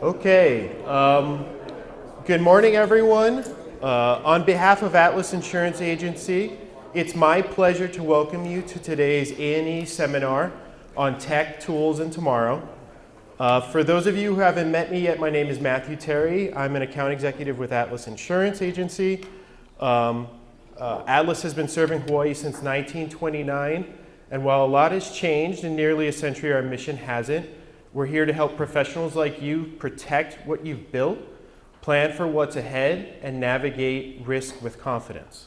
Okay. Good morning, everyone. On behalf of Atlas Insurance Agency, it's my pleasure to welcome you to today's A&E seminar on tech, tools, and tomorrow. For those of you who haven't met me yet, my name is Matthew Terry. I'm an account executive with Atlas Insurance Agency. Atlas has been serving Hawaii since 1929, and while a lot has changed in nearly a century, our mission hasn't. We're here to help professionals like you protect what you've built, plan for what's ahead, and navigate risk with confidence.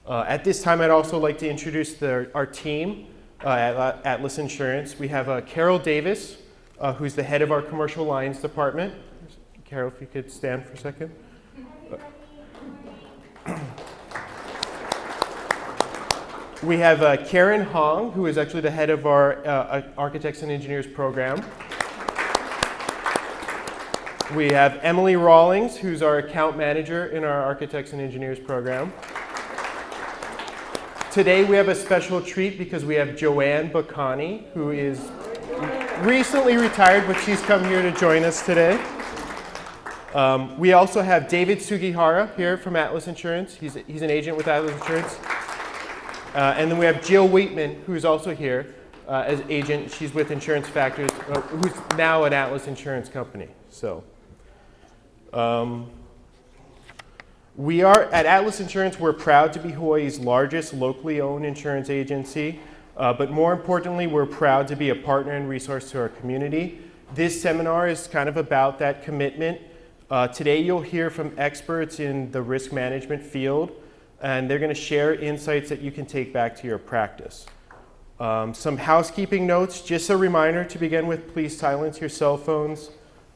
At this time, I'd also like to introduce our team at Atlas Insurance. We have Carol Davis, who's the head of our commercial lines department. Carol, if you could stand for a second. We have Karen Hong, who is actually the head of our Architects and Engineers program. We have Emily Rawlings, who's our account manager in our Architects and Engineers program. Today we have a special treat because we have Joanne Bacani, who is recently retired, but she's come here to join us today. We also have David Sugihara here from Atlas Insurance. He's an agent with Atlas Insurance. And then we have Jill Wheatman, who's also here as agent. She's with Insurance Factors, who's now an Atlas Insurance company. So. We are, at Atlas Insurance, we're proud to be Hawaii's largest locally owned insurance agency, but more importantly, we're proud to be a partner and resource to our community. This seminar is kind of about that commitment. Today you'll hear from experts in the risk management field, and they're going to share insights that you can take back to your practice. Some housekeeping notes, just a reminder to begin with, please silence your cell phones.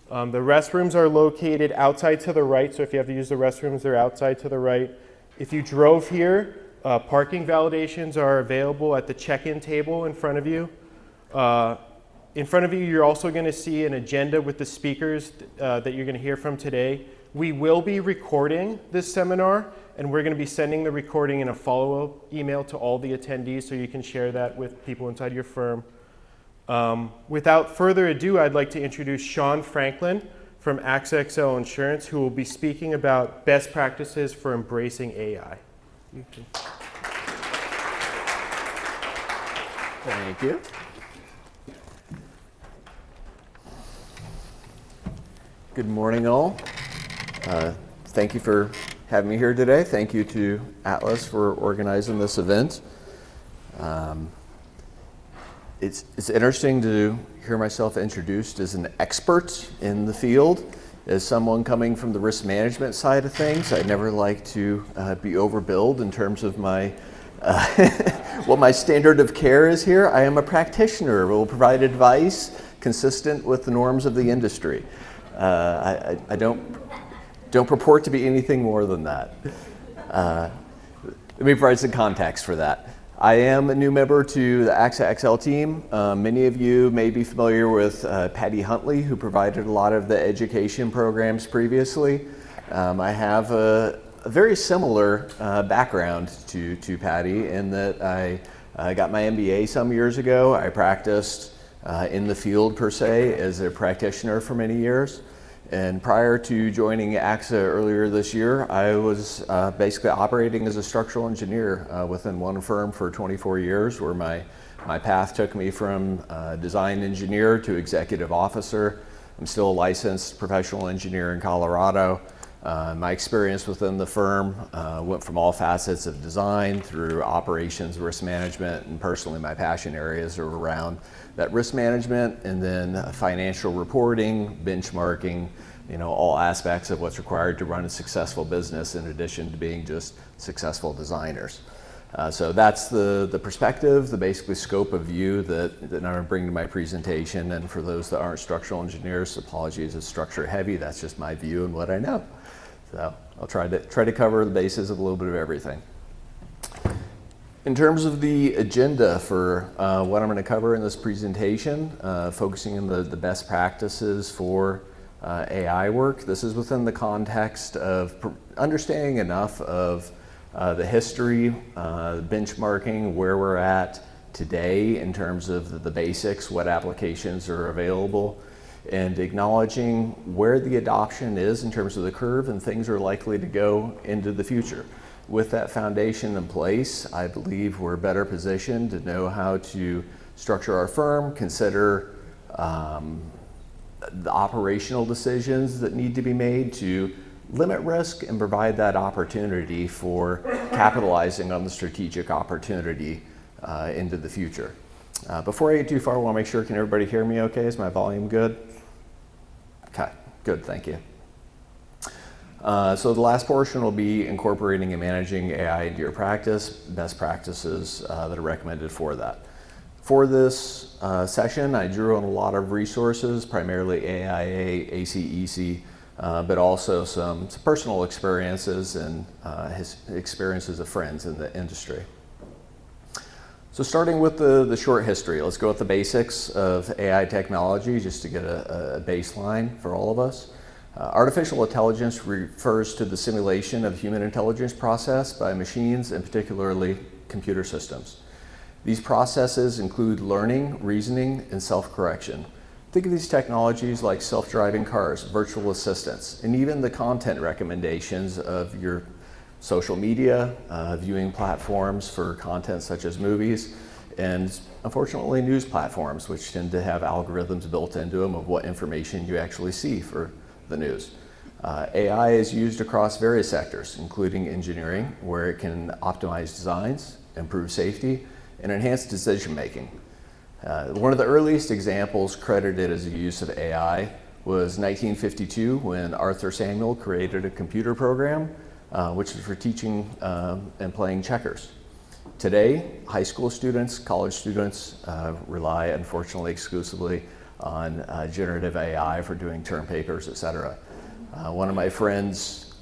The restrooms are located outside to the right, so if you have to use the restrooms, they're outside to the right. If you drove here, parking validations are available at the check-in table in front of you. In front of you, you're also going to see an agenda with the speakers that you're going to hear from today. We will be recording this seminar, and we're going to be sending the recording in a follow-up email to all the attendees so you can share that with people inside your firm. Without further ado, I'd like to introduce Sean Franklin from AXA XL Insurance, who will be speaking about best practices for embracing AI. Thank you. Good morning, all. Thank you for having me here today. Thank you to Atlas for organizing this event. It's interesting to hear myself introduced as an expert in the field. As someone coming from the risk management side of things, I never like to be overbilled in terms of my what my standard of care is here. I am a practitioner who will provide advice consistent with the norms of the industry. I don't purport to be anything more than that. Let me provide some context for that. I am a new member to the AXA XL team. Many of you may be familiar with Patty Huntley, who provided a lot of the education programs previously. I have a very similar background to Patty in that I got my MBA some years ago. I practiced in the field per se as a practitioner for many years. And prior to joining AXA earlier this year, I was basically operating as a structural engineer within one firm for 24 years, where my path took me from design engineer to executive officer. I'm still a licensed professional engineer in Colorado. My experience within the firm went from all facets of design through operations, risk management, and personally my passion areas are around that risk management and then financial reporting, benchmarking, all aspects of what's required to run a successful business in addition to being just successful designers. So that's the perspective, the basically scope of view that I'm going to bring to my presentation. And for those that aren't structural engineers, apologies, it's structure heavy. That's just my view and what I know. So I'll try to cover the bases of a little bit of everything. In terms of the agenda for what I'm going to cover in this presentation, focusing on the best practices for AI work, this is within the context of understanding enough of the history, benchmarking, where we're at today in terms of the basics, what applications are available, and acknowledging where the adoption is in terms of the curve and things are likely to go into the future. With that foundation in place, I believe we're better positioned to know how to structure our firm, consider the operational decisions that need to be made to limit risk and provide that opportunity for capitalizing on the strategic opportunity into the future. Before I get too far, I want to make sure, can everybody hear me okay? Is my volume good? Okay, good, thank you. So the last portion will be incorporating and managing AI into your practice, best practices that are recommended for that. For this session, I drew on a lot of resources, primarily AIA, ACEC, but also some personal experiences and experiences of friends in the industry. So starting with the short history, let's go with the basics of AI technology just to get a baseline for all of us. Artificial intelligence refers to the simulation of human intelligence process by machines and particularly computer systems. These processes include learning, reasoning, and self-correction. Think of these technologies like self-driving cars, virtual assistants, and even the content recommendations of your social media, viewing platforms for content such as movies, and unfortunately news platforms, which tend to have algorithms built into them of what information you actually see for the news. AI is used across various sectors, including engineering, where it can optimize designs, improve safety, and enhance decision making. One of the earliest examples credited as the use of AI was 1952 when Arthur Samuel created a computer program which was for teaching and playing checkers. Today, high school students, college students rely unfortunately exclusively on generative AI for doing term papers, etc. One of my friend's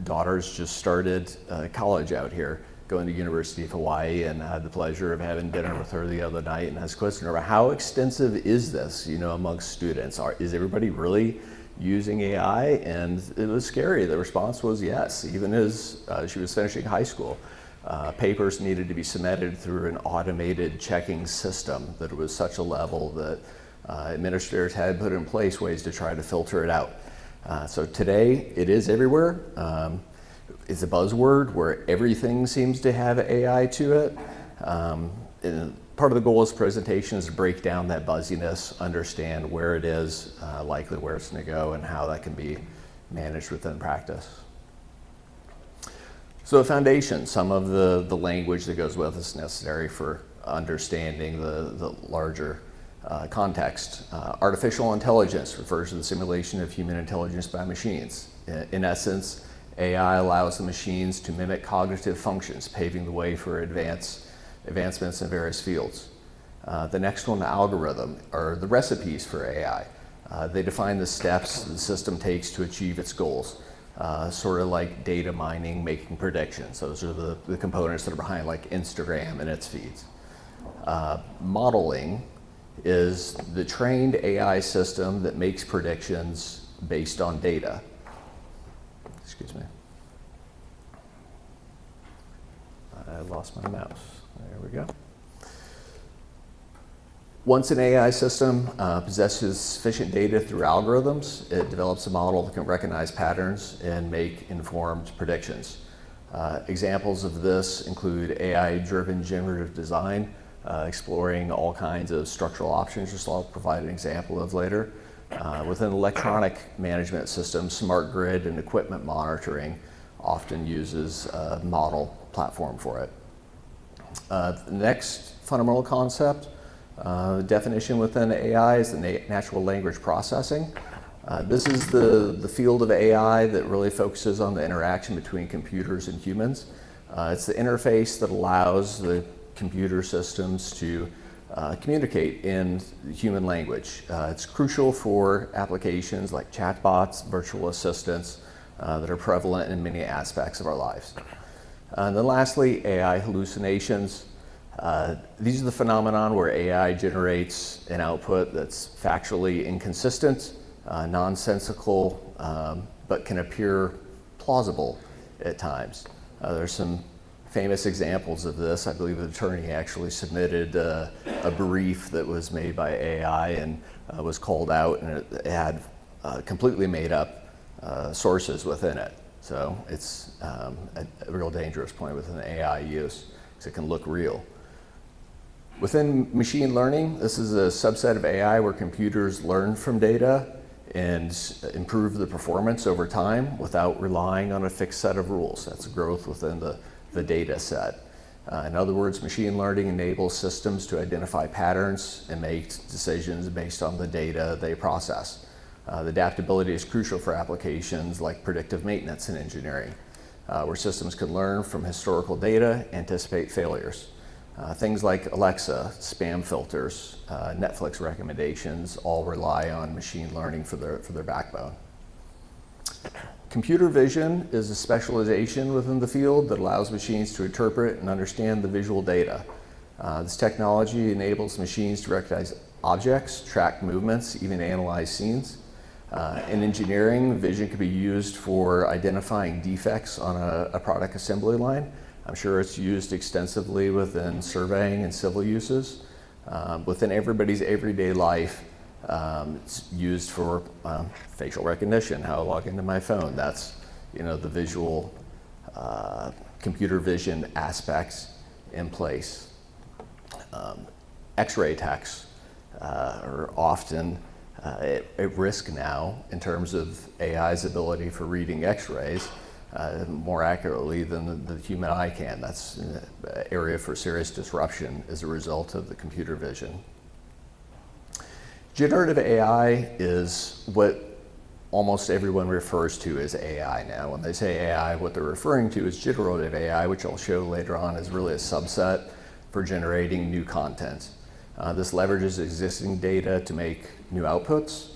daughters just started college out here, going to University of Hawaii, and I had the pleasure of having dinner with her the other night and asked a question about how extensive is this, amongst students? Is everybody really using AI? And it was scary. The response was yes, even as she was finishing high school. Papers needed to be submitted through an automated checking system that it was such a level that administrators had put in place ways to try to filter it out. So today, it is everywhere. It's a buzzword where everything seems to have AI to it. And part of the goal of this presentation is to break down that buzziness, understand where it is, likely where it's going to go, and how that can be managed within practice. So the foundation, some of the language that goes with is necessary for understanding the larger context. Artificial intelligence refers to the simulation of human intelligence by machines. In essence, AI allows the machines to mimic cognitive functions, paving the way for advancements in various fields. The next one, the algorithm, are the recipes for AI. They define the steps the system takes to achieve its goals, sort of like data mining, making predictions. Those are the components that are behind like Instagram and its feeds. Modeling is the trained AI system that makes predictions based on data. Excuse me. I lost my mouse. There we go. Once an AI system possesses sufficient data through algorithms, it develops a model that can recognize patterns and make informed predictions. Examples of this include AI-driven generative design, exploring all kinds of structural options, which I'll provide an example of later. Within electronic management systems, smart grid and equipment monitoring often uses a model platform for it. The next fundamental concept, definition within AI is the natural language processing. This is the field of AI that really focuses on the interaction between computers and humans. It's the interface that allows the computer systems to communicate in human language. It's crucial for applications like chatbots, virtual assistants that are prevalent in many aspects of our lives. And then lastly, AI hallucinations. These are the phenomenon where AI generates an output that's factually inconsistent, nonsensical, but can appear plausible at times. There's some famous examples of this. I believe the attorney actually submitted a brief that was made by AI and was called out, and it had completely made up sources within it. So it's a real dangerous point with an AI use, because it can look real. Within machine learning, this is a subset of AI where computers learn from data and improve the performance over time without relying on a fixed set of rules. That's growth within the data set. In other words, machine learning enables systems to identify patterns and make decisions based on the data they process. The adaptability is crucial for applications like predictive maintenance in engineering, where systems can learn from historical data, anticipate failures. Things like Alexa, spam filters, Netflix recommendations all rely on machine learning for their backbone. Computer vision is a specialization within the field that allows machines to interpret and understand the visual data. This technology enables machines to recognize objects, track movements, even analyze scenes. In engineering, vision can be used for identifying defects on a product assembly line. I'm sure it's used extensively within surveying and civil uses. Within everybody's everyday life, it's used for facial recognition, how I log into my phone. That's, the visual computer vision aspects in place. X-ray techs are often at risk now in terms of AI's ability for reading X-rays more accurately than the human eye can. That's an area for serious disruption as a result of the computer vision. Generative AI is what almost everyone refers to as AI now. When they say AI, what they're referring to is generative AI, which I'll show later on is really a subset for generating new content. This leverages existing data to make new outputs.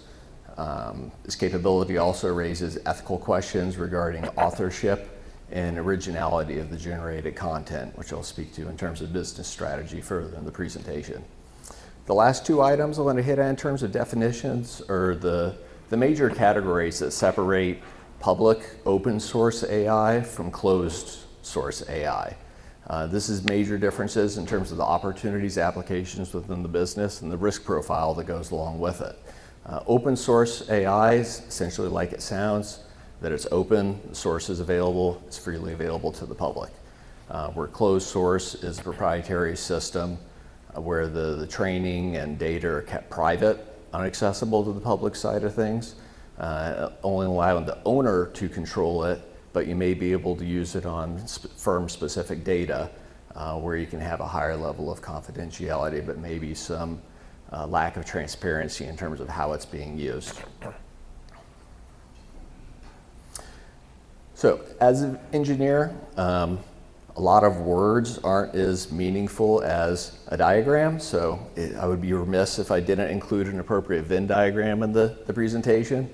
This capability also raises ethical questions regarding authorship and originality of the generated content, which I'll speak to in terms of business strategy further in the presentation. The last two items I want to hit on in terms of definitions are the major categories that separate public open source AI from closed source AI. This is major differences in terms of the opportunities, applications within the business, and the risk profile that goes along with it. Open source AI is essentially like it sounds, that it's open, the source is available, it's freely available to the public. Where closed source is a proprietary system where the training and data are kept private, inaccessible to the public side of things, only allowing the owner to control it, but you may be able to use it on firm-specific data where you can have a higher level of confidentiality, but maybe some lack of transparency in terms of how it's being used. So, as an engineer, a lot of words aren't as meaningful as a diagram, so I would be remiss if I didn't include an appropriate Venn diagram in the presentation.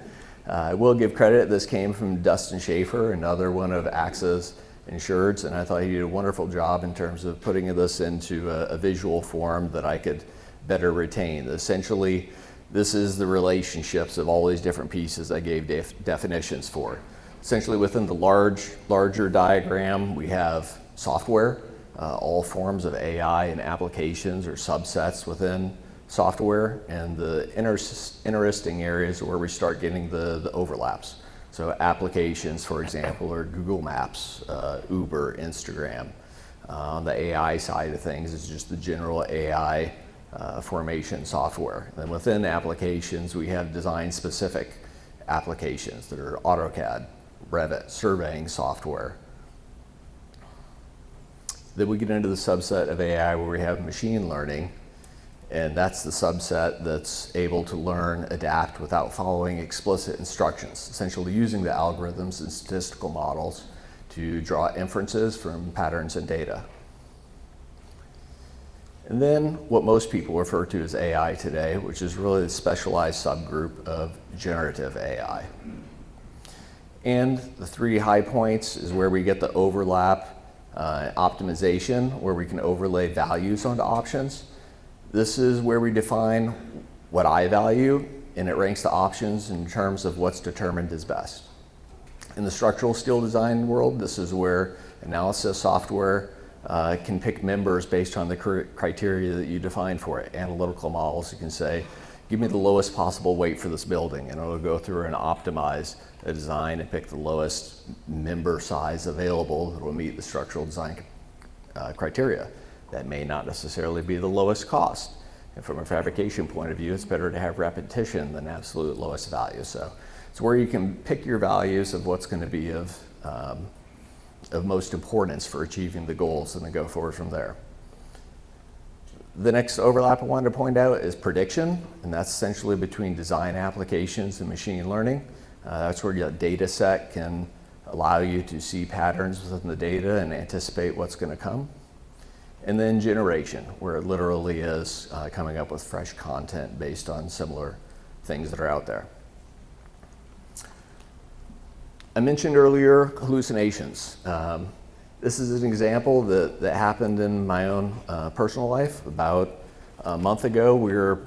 I will give credit, this came from Dustin Schaefer, another one of AXA's insureds, and I thought he did a wonderful job in terms of putting this into a visual form that I could better retain. Essentially, this is the relationships of all these different pieces I gave definitions for. Essentially, within the larger diagram, we have software. All forms of AI and applications are subsets within software, and the interesting areas where we start getting the overlaps. So applications, for example, are Google Maps, Uber, Instagram. On the AI side of things, it's just the general AI formation software. And within applications, we have design-specific applications that are AutoCAD, Revit, surveying software. Then we get into the subset of AI where we have machine learning, and that's the subset that's able to learn, adapt without following explicit instructions, essentially using the algorithms and statistical models to draw inferences from patterns and data. And then what most people refer to as AI today, which is really the specialized subgroup of generative AI. And the three high points is where we get the overlap optimization, where we can overlay values onto options. This is where we define what I value, and it ranks the options in terms of what's determined as best. In the structural steel design world, this is where analysis software can pick members based on the criteria that you define for it. Analytical models, you can say, give me the lowest possible weight for this building, and it'll go through and optimize a design and pick the lowest member size available that will meet the structural design criteria. That may not necessarily be the lowest cost. And from a fabrication point of view, it's better to have repetition than absolute lowest value. So it's where you can pick your values of what's going to be of most importance for achieving the goals and then go forward from there. The next overlap I wanted to point out is prediction, and that's essentially between design applications and machine learning. That's where your data set can allow you to see patterns within the data and anticipate what's going to come. And then generation, where it literally is coming up with fresh content based on similar things that are out there. I mentioned earlier hallucinations. This is an example that happened in my own personal life. About a month ago, we were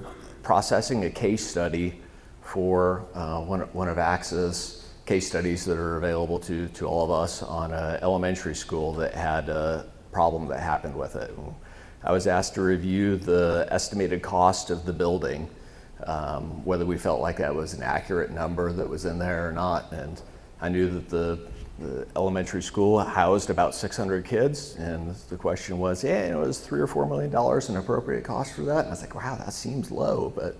processing a case study for one of AXA's case studies that are available to all of us on an elementary school that had a problem that happened with it. I was asked to review the estimated cost of the building, whether we felt like that was an accurate number that was in there or not. And I knew that the elementary school housed about 600 kids, and the question was, it was $3 or $4 million an appropriate cost for that? And I was like, wow, that seems low, but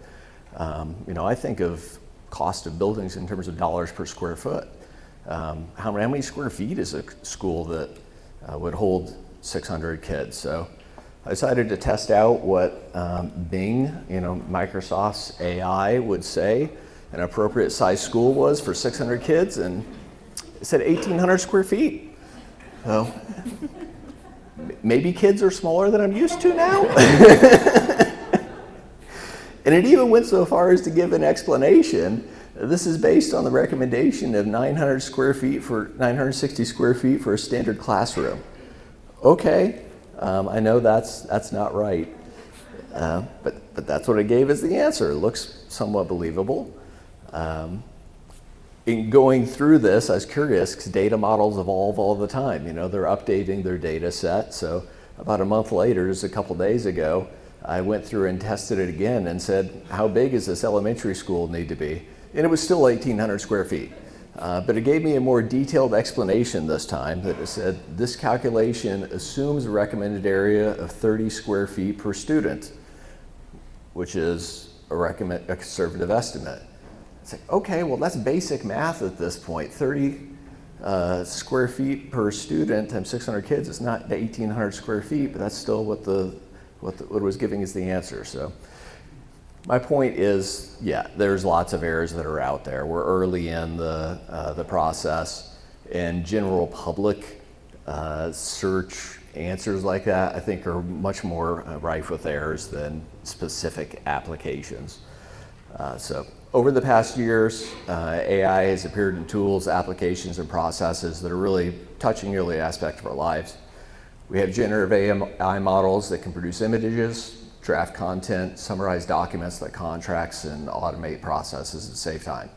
I think of cost of buildings in terms of dollars per square foot. How many square feet is a school that would hold 600 kids? So I decided to test out what Bing, Microsoft's AI would say an appropriate size school was for 600 kids, and it said 1,800 square feet. So maybe kids are smaller than I'm used to now. And it even went so far as to give an explanation. This is based on the recommendation of 960 square feet for a standard classroom. Okay, I know that's not right, but that's what it gave as the answer. It looks somewhat believable. In going through this, I was curious because data models evolve all the time. They're updating their data set. So about a month later, just a couple days ago, I went through and tested it again and said, how big does this elementary school need to be? And it was still 1,800 square feet. But it gave me a more detailed explanation this time that it said, this calculation assumes a recommended area of 30 square feet per student, which is a conservative estimate. It's like, okay, well, that's basic math at this point. 30 square feet per student times 600 kids is not 1,800 square feet, but that's still what it was giving as the answer. So my point is, there's lots of errors that are out there. We're early in the process, and general public search answers like that, I think, are much more rife with errors than specific applications. So over the past years, AI has appeared in tools, applications, and processes that are really touching nearly every aspect of our lives. We have generative AI models that can produce images, draft content, summarize documents like contracts, and automate processes and save time.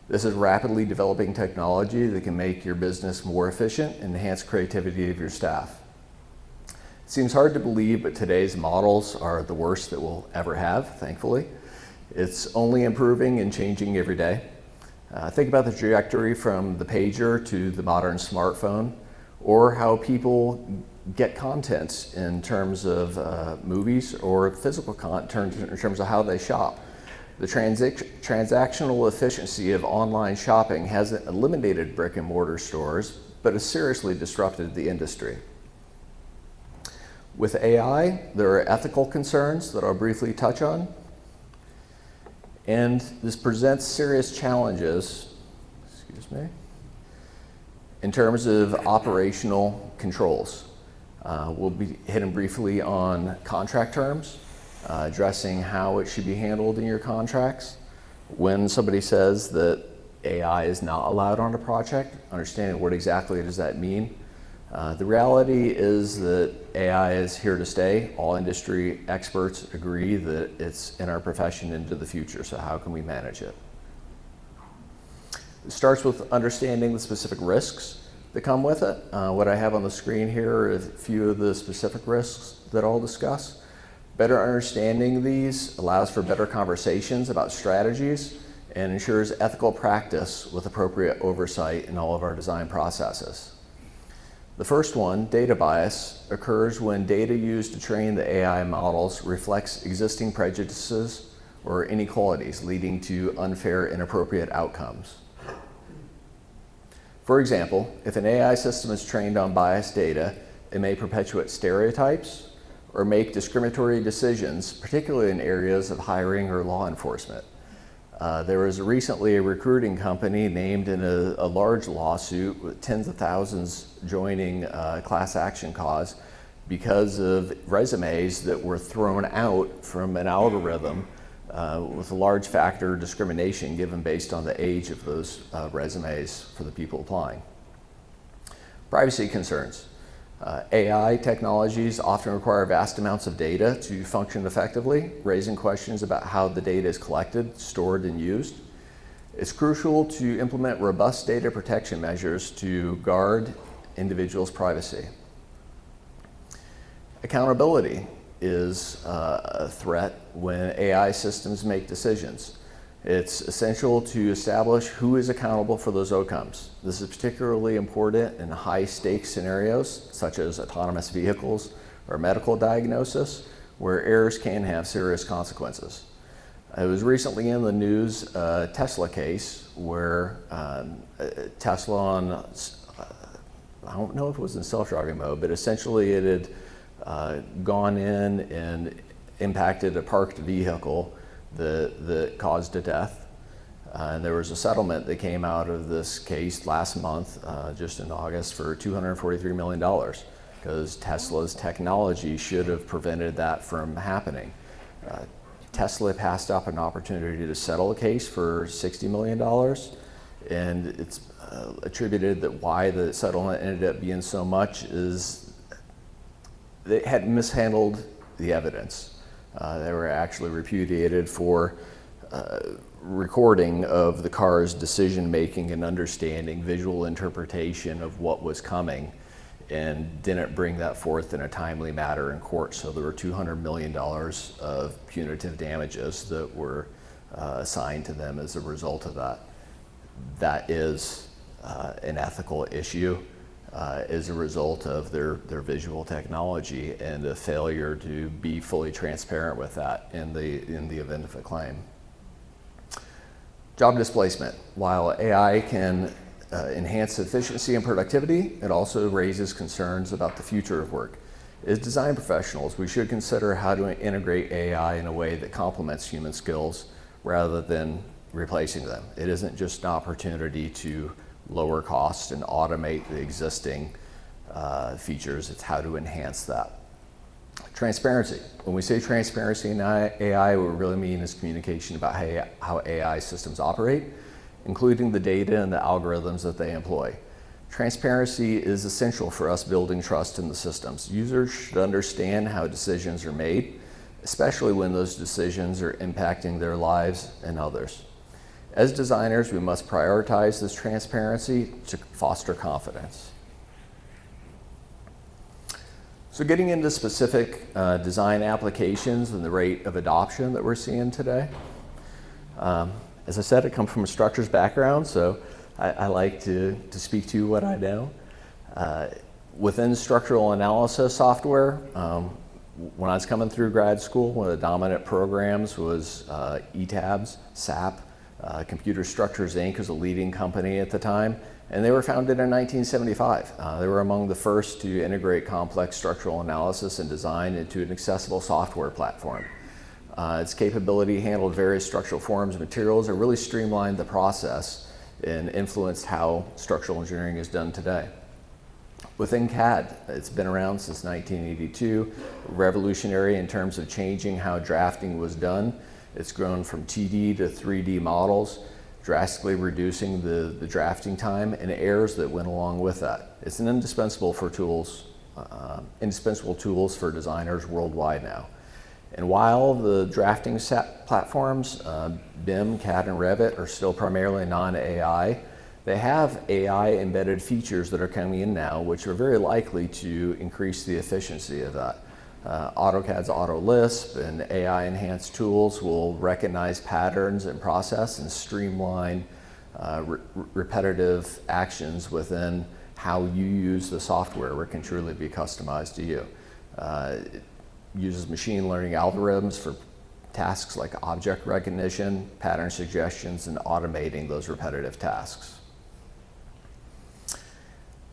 This is rapidly developing technology that can make your business more efficient and enhance creativity of your staff. It seems hard to believe, but today's models are the worst that we'll ever have, thankfully. It's only improving and changing every day. Think about the trajectory from the pager to the modern smartphone, or how people get content in terms of movies or physical content in terms of how they shop. The transactional efficiency of online shopping hasn't eliminated brick and mortar stores, but has seriously disrupted the industry. With AI, there are ethical concerns that I'll briefly touch on. And this presents serious challenges, in terms of operational controls. We'll be hitting briefly on contract terms, addressing how it should be handled in your contracts. When somebody says that AI is not allowed on a project, understanding what exactly does that mean. The reality is that AI is here to stay. All industry experts agree that it's in our profession into the future, so how can we manage it? It starts with understanding the specific risks that come with it. What I have on the screen here are a few of the specific risks that I'll discuss. Better understanding these allows for better conversations about strategies and ensures ethical practice with appropriate oversight in all of our design processes. The first one, data bias, occurs when data used to train the AI models reflects existing prejudices or inequalities, leading to unfair, inappropriate outcomes. For example, if an AI system is trained on biased data, it may perpetuate stereotypes or make discriminatory decisions, particularly in areas of hiring or law enforcement. There was recently a recruiting company named in a large lawsuit with tens of thousands joining a class action cause because of resumes that were thrown out from an algorithm with a large factor discrimination given based on the age of those resumes for the people applying. Privacy concerns. AI technologies often require vast amounts of data to function effectively, raising questions about how the data is collected, stored, and used. It's crucial to implement robust data protection measures to guard individuals' privacy. Accountability is a threat when AI systems make decisions. It's essential to establish who is accountable for those outcomes. This is particularly important in high-stakes scenarios, such as autonomous vehicles or medical diagnosis, where errors can have serious consequences. It was recently in the news, a Tesla case, where Tesla I don't know if it was in self-driving mode, but essentially it had gone in and impacted a parked vehicle that caused a death. And there was a settlement that came out of this case last month, just in August, for $243 million, because Tesla's technology should have prevented that from happening. Tesla passed up an opportunity to settle a case for $60 million, and it's attributed that why the settlement ended up being so much is they had mishandled the evidence. They were actually repudiated for recording of the car's decision making and understanding, visual interpretation of what was coming, and didn't bring that forth in a timely manner in court. So there were $200 million of punitive damages that were assigned to them as a result of that. That is an ethical issue as a result of their visual technology and a failure to be fully transparent with that in the event of a claim. Job displacement. While AI can enhance efficiency and productivity, it also raises concerns about the future of work. As design professionals, we should consider how to integrate AI in a way that complements human skills rather than replacing them. It isn't just an opportunity to lower costs and automate the existing features, it's how to enhance that. Transparency. When we say transparency in AI, what we really mean is communication about how AI systems operate, including the data and the algorithms that they employ. Transparency is essential for us building trust in the systems. Users should understand how decisions are made, especially when those decisions are impacting their lives and others. As designers, we must prioritize this transparency to foster confidence. So getting into specific design applications and the rate of adoption that we're seeing today. As I said, I come from a structures background, so I like to speak to what I know. Within structural analysis software, when I was coming through grad school, one of the dominant programs was ETABS, SAP. Computer Structures Inc. was a leading company at the time, and they were founded in 1975. They were among the first to integrate complex structural analysis and design into an accessible software platform. Its capability handled various structural forms and materials and really streamlined the process and influenced how structural engineering is done today. Within CAD, it's been around since 1982, revolutionary in terms of changing how drafting was done. It's grown from 2D to 3D models, drastically reducing the drafting time and errors that went along with that. It's an indispensable tools for designers worldwide now. And while the drafting platforms, BIM, CAD, and Revit are still primarily non-AI, they have AI embedded features that are coming in now, which are very likely to increase the efficiency of that. AutoCAD's AutoLisp and AI enhanced tools will recognize patterns and process and streamline repetitive actions within how you use the software, where it can truly be customized to you. It uses machine learning algorithms for tasks like object recognition, pattern suggestions, and automating those repetitive tasks.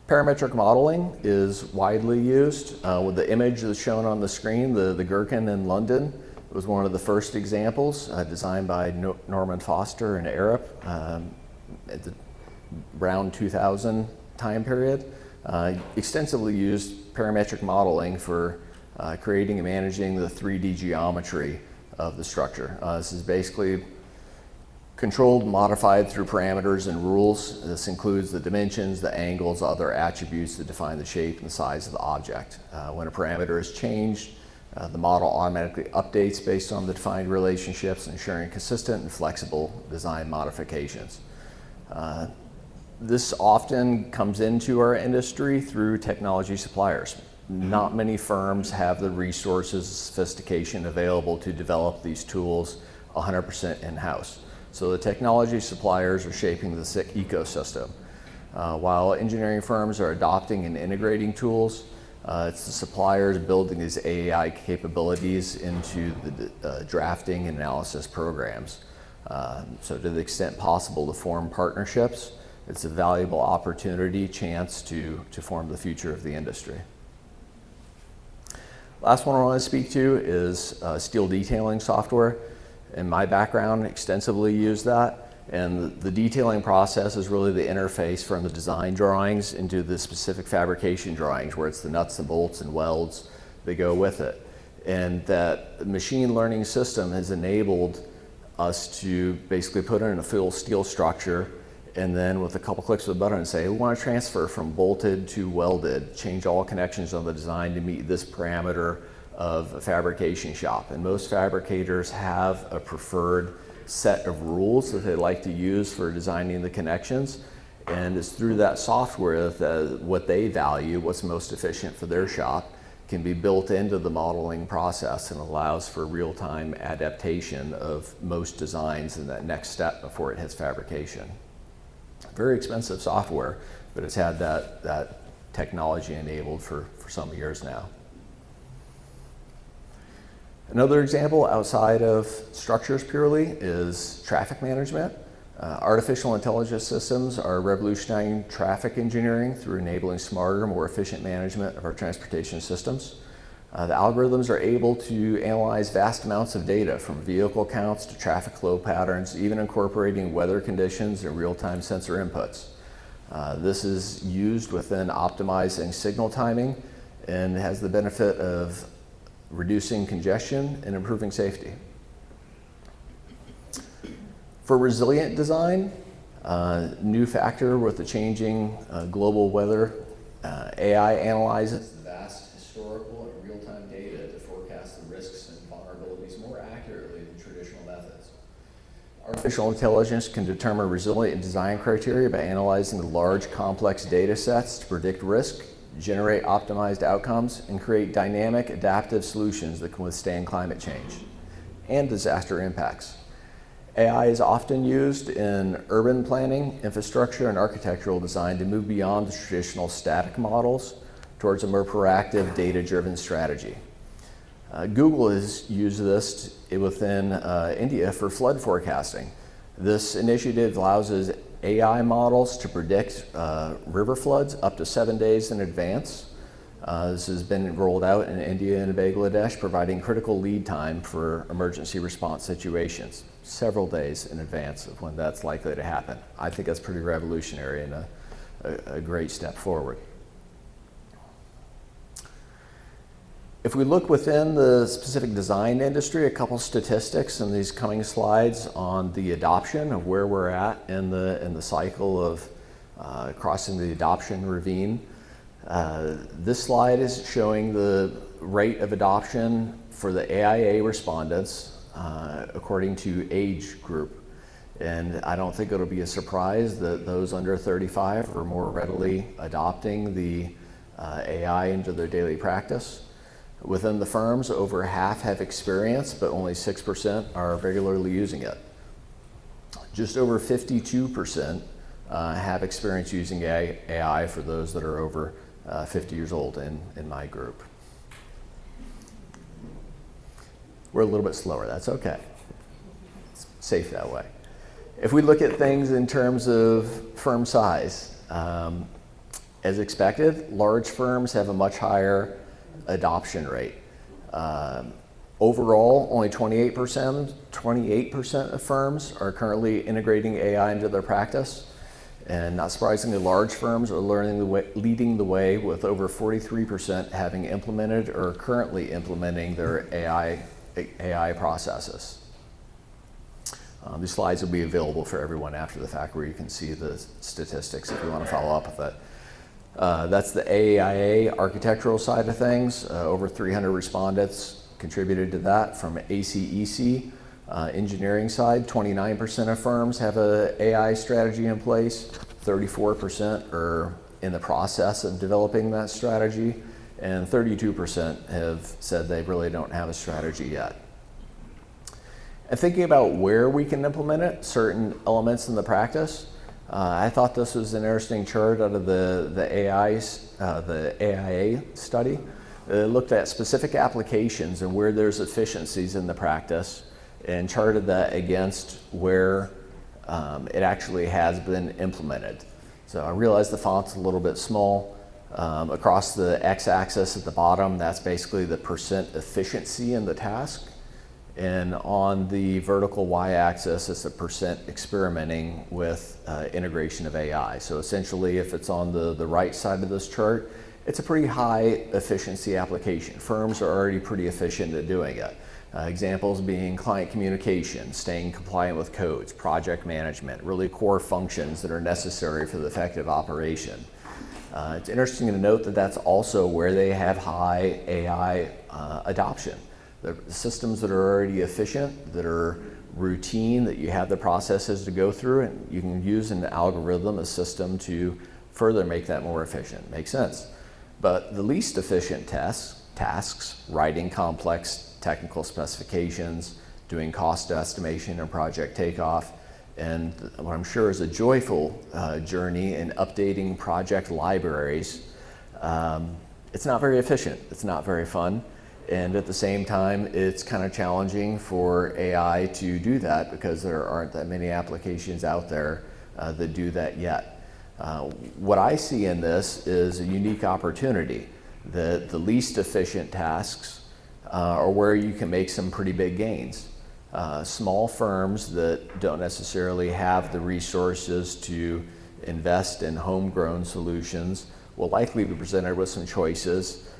Parametric modeling is widely used. With the image that's shown on the screen, the Gherkin in London was one of the first examples, designed by Norman Foster and Arup at the around 2000 time period. Extensively used parametric modeling for creating and managing the 3D geometry of the structure. This is basically controlled, modified through parameters and rules. This includes the dimensions, the angles, other attributes that define the shape and the size of the object. When a parameter is changed, the model automatically updates based on the defined relationships, ensuring consistent and flexible design modifications. This often comes into our industry through technology suppliers. Not many firms have the resources, sophistication available to develop these tools 100% in-house. So the technology suppliers are shaping this ecosystem. While engineering firms are adopting and integrating tools, it's the suppliers building these AI capabilities into the drafting and analysis programs. So to the extent possible to form partnerships, it's a valuable opportunity, chance to form the future of the industry. Last one I want to speak to is steel detailing software. In my background, extensively use that, and the detailing process is really the interface from the design drawings into the specific fabrication drawings, where it's the nuts and bolts and welds that go with it. And that machine learning system has enabled us to basically put in a full steel structure, and then with a couple clicks of a button say, we want to transfer from bolted to welded, change all connections on the design to meet this parameter of a fabrication shop. And most fabricators have a preferred set of rules that they like to use for designing the connections. And it's through that software that what they value, what's most efficient for their shop, can be built into the modeling process and allows for real-time adaptation of most designs in that next step before it hits fabrication. Very expensive software, but it's had that technology enabled for some years now. Another example outside of structures purely is traffic management. Artificial intelligence systems are revolutionizing traffic engineering through enabling smarter, more efficient management of our transportation systems. The algorithms are able to analyze vast amounts of data, from vehicle counts to traffic flow patterns, even incorporating weather conditions and real-time sensor inputs. This is used within optimizing signal timing and has the benefit of reducing congestion and improving safety. For resilient design, new factor with the changing global weather, AI analyzes the vast historical and real-time data to forecast the risks and vulnerabilities more accurately than traditional methods. Artificial intelligence can determine resilient design criteria by analyzing the large, complex data sets to predict risk, generate optimized outcomes, and create dynamic, adaptive solutions that can withstand climate change and disaster impacts. AI is often used in urban planning, infrastructure, and architectural design to move beyond the traditional static models towards a more proactive, data-driven strategy. Google has used this within India for flood forecasting. This initiative allows AI models to predict river floods up to 7 days in advance. This has been rolled out in India and Bangladesh, providing critical lead time for emergency response situations, several days in advance of when that's likely to happen. I think that's pretty revolutionary and a great step forward. If we look within the specific design industry, a couple statistics in these coming slides on the adoption of where we're at in the cycle of crossing the adoption ravine. This slide is showing the rate of adoption for the AIA respondents according to age group. And I don't think it'll be a surprise that those under 35 are more readily adopting the AI into their daily practice. Within the firms, over half have experience, but only 6% are regularly using it. Just over 52% have experience using AI for those that are over 50 years old in my group. We're a little bit slower, that's okay. It's safe that way. If we look at things in terms of firm size, as expected, large firms have a much higher adoption rate. Overall, only 28% of firms are currently integrating AI into their practice. And not surprisingly, large firms are leading the way with over 43% having implemented or currently implementing their AI processes. These slides will be available for everyone after the fact where you can see the statistics if you want to follow up with it. That's the AIA architectural side of things. Over 300 respondents contributed to that. From ACEC engineering side, 29% of firms have an AI strategy in place. 34% are in the process of developing that strategy. And 32% have said they really don't have a strategy yet. And thinking about where we can implement it, certain elements in the practice, I thought this was an interesting chart out of the AIA study. It looked at specific applications and where there's efficiencies in the practice and charted that against where it actually has been implemented. So I realize the font's a little bit small. Across the x-axis at the bottom, that's basically the percent efficiency in the task. And on the vertical y-axis, it's a percent experimenting with integration of AI. So essentially, if it's on the right side of this chart, it's a pretty high efficiency application. Firms are already pretty efficient at doing it. Examples being client communication, staying compliant with codes, project management, really core functions that are necessary for the effective operation. It's interesting to note that that's also where they have high AI adoption. The systems that are already efficient, that are routine, that you have the processes to go through, and you can use an algorithm, a system to further make that more efficient. Makes sense. But the least efficient tasks, writing complex technical specifications, doing cost estimation and project takeoff, and what I'm sure is a joyful journey in updating project libraries, it's not very efficient. It's not very fun. And at the same time, it's kind of challenging for AI to do that because there aren't that many applications out there that do that yet. What I see in this is a unique opportunity. The least efficient tasks are where you can make some pretty big gains. Small firms that don't necessarily have the resources to invest in homegrown solutions will likely be presented with some choices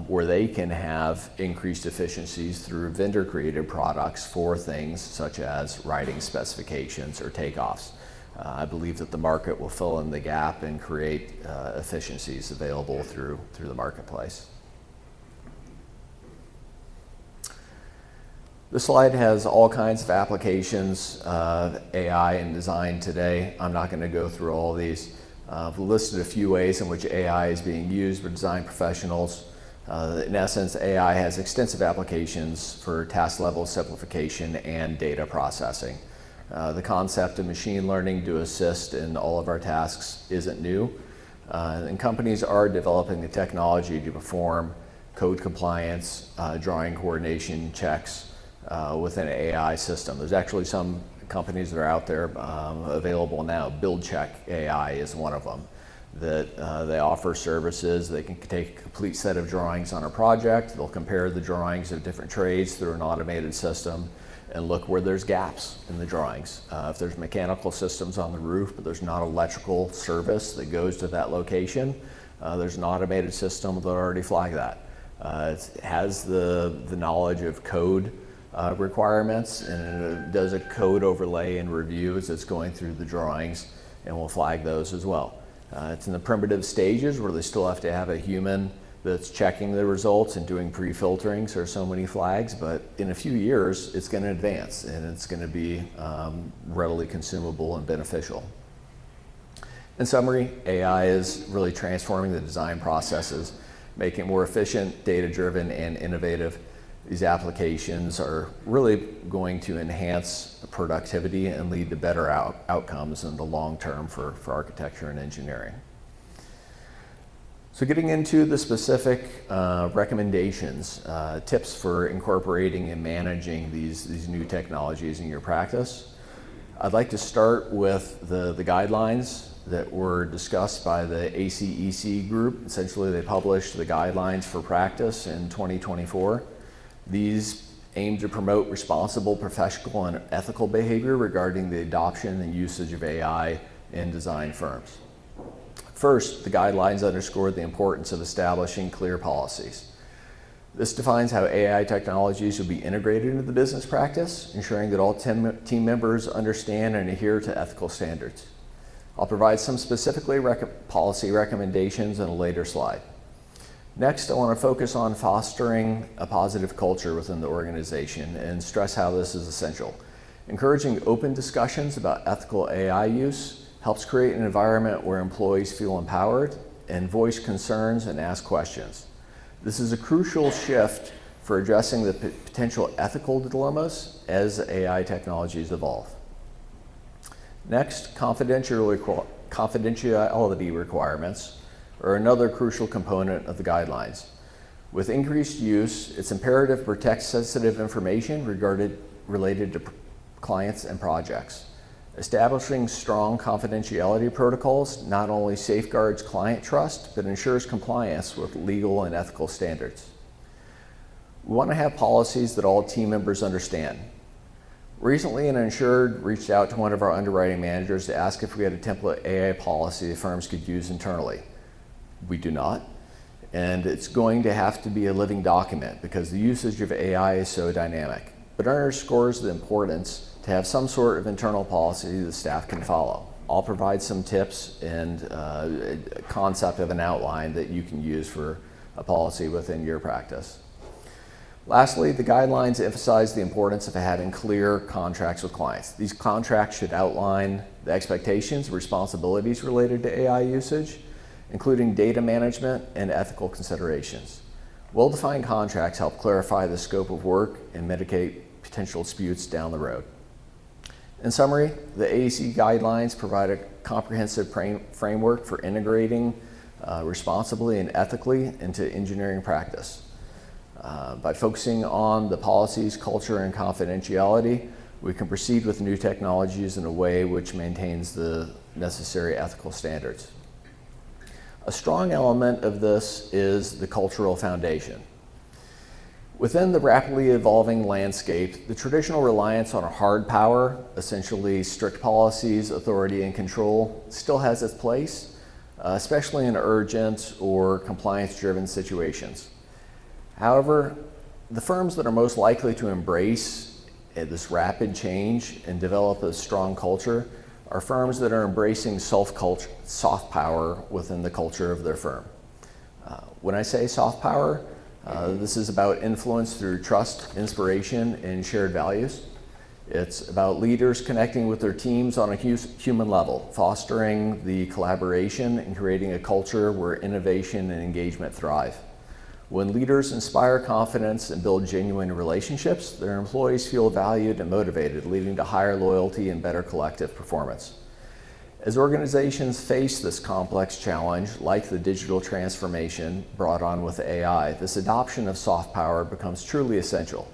where they can have increased efficiencies through vendor-created products for things such as writing specifications or takeoffs. I believe that the market will fill in the gap and create efficiencies available through the marketplace. This slide has all kinds of applications of AI in design today. I'm not going to go through all these. I've listed a few ways in which AI is being used by design professionals. In essence, AI has extensive applications for task level simplification and data processing. The concept of machine learning to assist in all of our tasks isn't new, and companies are developing the technology to perform code compliance, drawing coordination checks with an AI system. There's actually some companies that are out there available now. BuildCheck AI is one of them. That they offer services. They can take a complete set of drawings on a project. They'll compare the drawings of different trades through an automated system and look where there's gaps in the drawings. If there's mechanical systems on the roof, but there's not electrical service that goes to that location, there's an automated system that'll already flag that. It has the knowledge of code requirements, and it does a code overlay and review as it's going through the drawings, and will flag those as well. It's in the primitive stages where they still have to have a human that's checking the results and doing pre-filtering, so there's so many flags, but in a few years, it's going to advance and it's going to be readily consumable and beneficial. In summary, AI is really transforming the design processes, making it more efficient, data-driven, and innovative. These applications are really going to enhance productivity and lead to better outcomes in the long term for architecture and engineering. So getting into the specific recommendations, tips for incorporating and managing these new technologies in your practice, I'd like to start with the guidelines that were discussed by the ACEC group. Essentially, they published the guidelines for practice in 2024. These aim to promote responsible, professional, and ethical behavior regarding the adoption and usage of AI in design firms. First, the guidelines underscore the importance of establishing clear policies. This defines how AI technologies will be integrated into the business practice, ensuring that all team members understand and adhere to ethical standards. I'll provide some specifically policy recommendations in a later slide. Next, I want to focus on fostering a positive culture within the organization and stress how this is essential. Encouraging open discussions about ethical AI use helps create an environment where employees feel empowered and voice concerns and ask questions. This is a crucial shift for addressing the potential ethical dilemmas as AI technologies evolve. Next, confidentiality requirements are another crucial component of the guidelines. With increased use, it's imperative to protect sensitive information related to clients and projects. Establishing strong confidentiality protocols not only safeguards client trust, but ensures compliance with legal and ethical standards. We want to have policies that all team members understand. Recently, an insured reached out to one of our underwriting managers to ask if we had a template AI policy the firms could use internally. We do not, and it's going to have to be a living document because the usage of AI is so dynamic, but underscores the importance to have some sort of internal policy the staff can follow. I'll provide some tips and a concept of an outline that you can use for a policy within your practice. Lastly, the guidelines emphasize the importance of having clear contracts with clients. These contracts should outline the expectations, responsibilities related to AI usage, including data management and ethical considerations. Well-defined contracts help clarify the scope of work and mitigate potential disputes down the road. In summary, the AEC guidelines provide a comprehensive framework for integrating responsibly and ethically into engineering practice. By focusing on the policies, culture, and confidentiality, we can proceed with new technologies in a way which maintains the necessary ethical standards. A strong element of this is the cultural foundation. Within the rapidly evolving landscape, the traditional reliance on hard power, essentially strict policies, authority, and control, still has its place, especially in urgent or compliance-driven situations. However, the firms that are most likely to embrace this rapid change and develop a strong culture are firms that are embracing soft power within the culture of their firm. When I say soft power, this is about influence through trust, inspiration, and shared values. It's about leaders connecting with their teams on a human level, fostering the collaboration and creating a culture where innovation and engagement thrive. When leaders inspire confidence and build genuine relationships, their employees feel valued and motivated, leading to higher loyalty and better collective performance. As organizations face this complex challenge, like the digital transformation brought on with AI, this adoption of soft power becomes truly essential.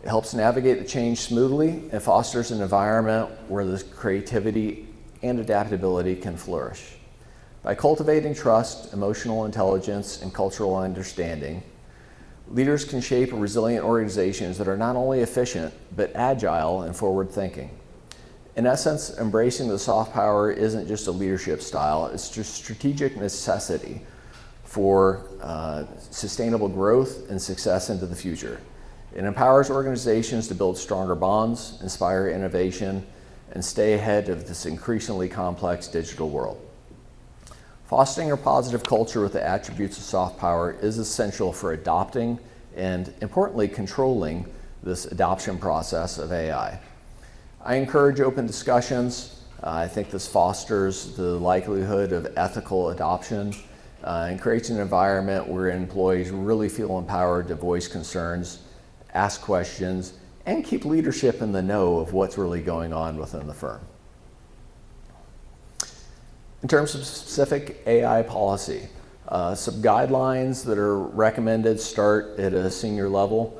It helps navigate the change smoothly and fosters an environment where the creativity and adaptability can flourish. By cultivating trust, emotional intelligence, and cultural understanding, leaders can shape resilient organizations that are not only efficient, but agile and forward-thinking. In essence, embracing the soft power isn't just a leadership style, it's just strategic necessity for sustainable growth and success into the future. It empowers organizations to build stronger bonds, inspire innovation, and stay ahead of this increasingly complex digital world. Fostering a positive culture with the attributes of soft power is essential for adopting and, importantly, controlling this adoption process of AI. I encourage open discussions. I think this fosters the likelihood of ethical adoption and creates an environment where employees really feel empowered to voice concerns, ask questions, and keep leadership in the know of what's really going on within the firm. In terms of specific AI policy, some guidelines that are recommended start at a senior level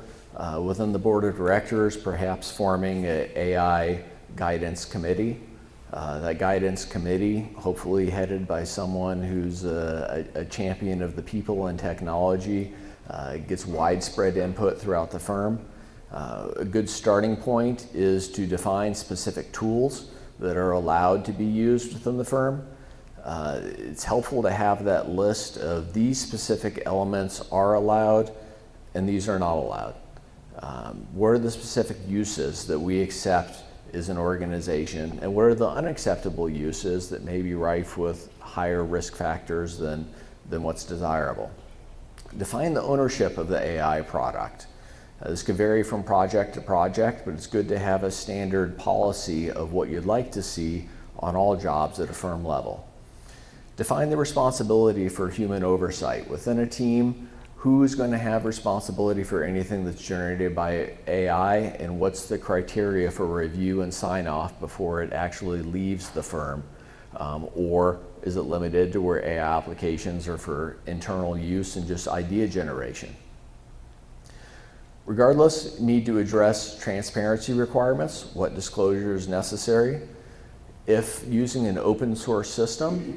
within the board of directors, perhaps forming an AI guidance committee. That guidance committee, hopefully headed by someone who's a champion of the people and technology, gets widespread input throughout the firm. A good starting point is to define specific tools that are allowed to be used within the firm. It's helpful to have that list of these specific elements are allowed and these are not allowed. What are the specific uses that we accept as an organization, and what are the unacceptable uses that may be rife with higher risk factors than what's desirable? Define the ownership of the AI product. This could vary from project to project, but it's good to have a standard policy of what you'd like to see on all jobs at a firm level. Define the responsibility for human oversight. Within a team, who's going to have responsibility for anything that's generated by AI, and what's the criteria for review and sign off before it actually leaves the firm? Or is it limited to where AI applications are for internal use and just idea generation? Regardless, you need to address transparency requirements, what disclosure is necessary. If using an open source system,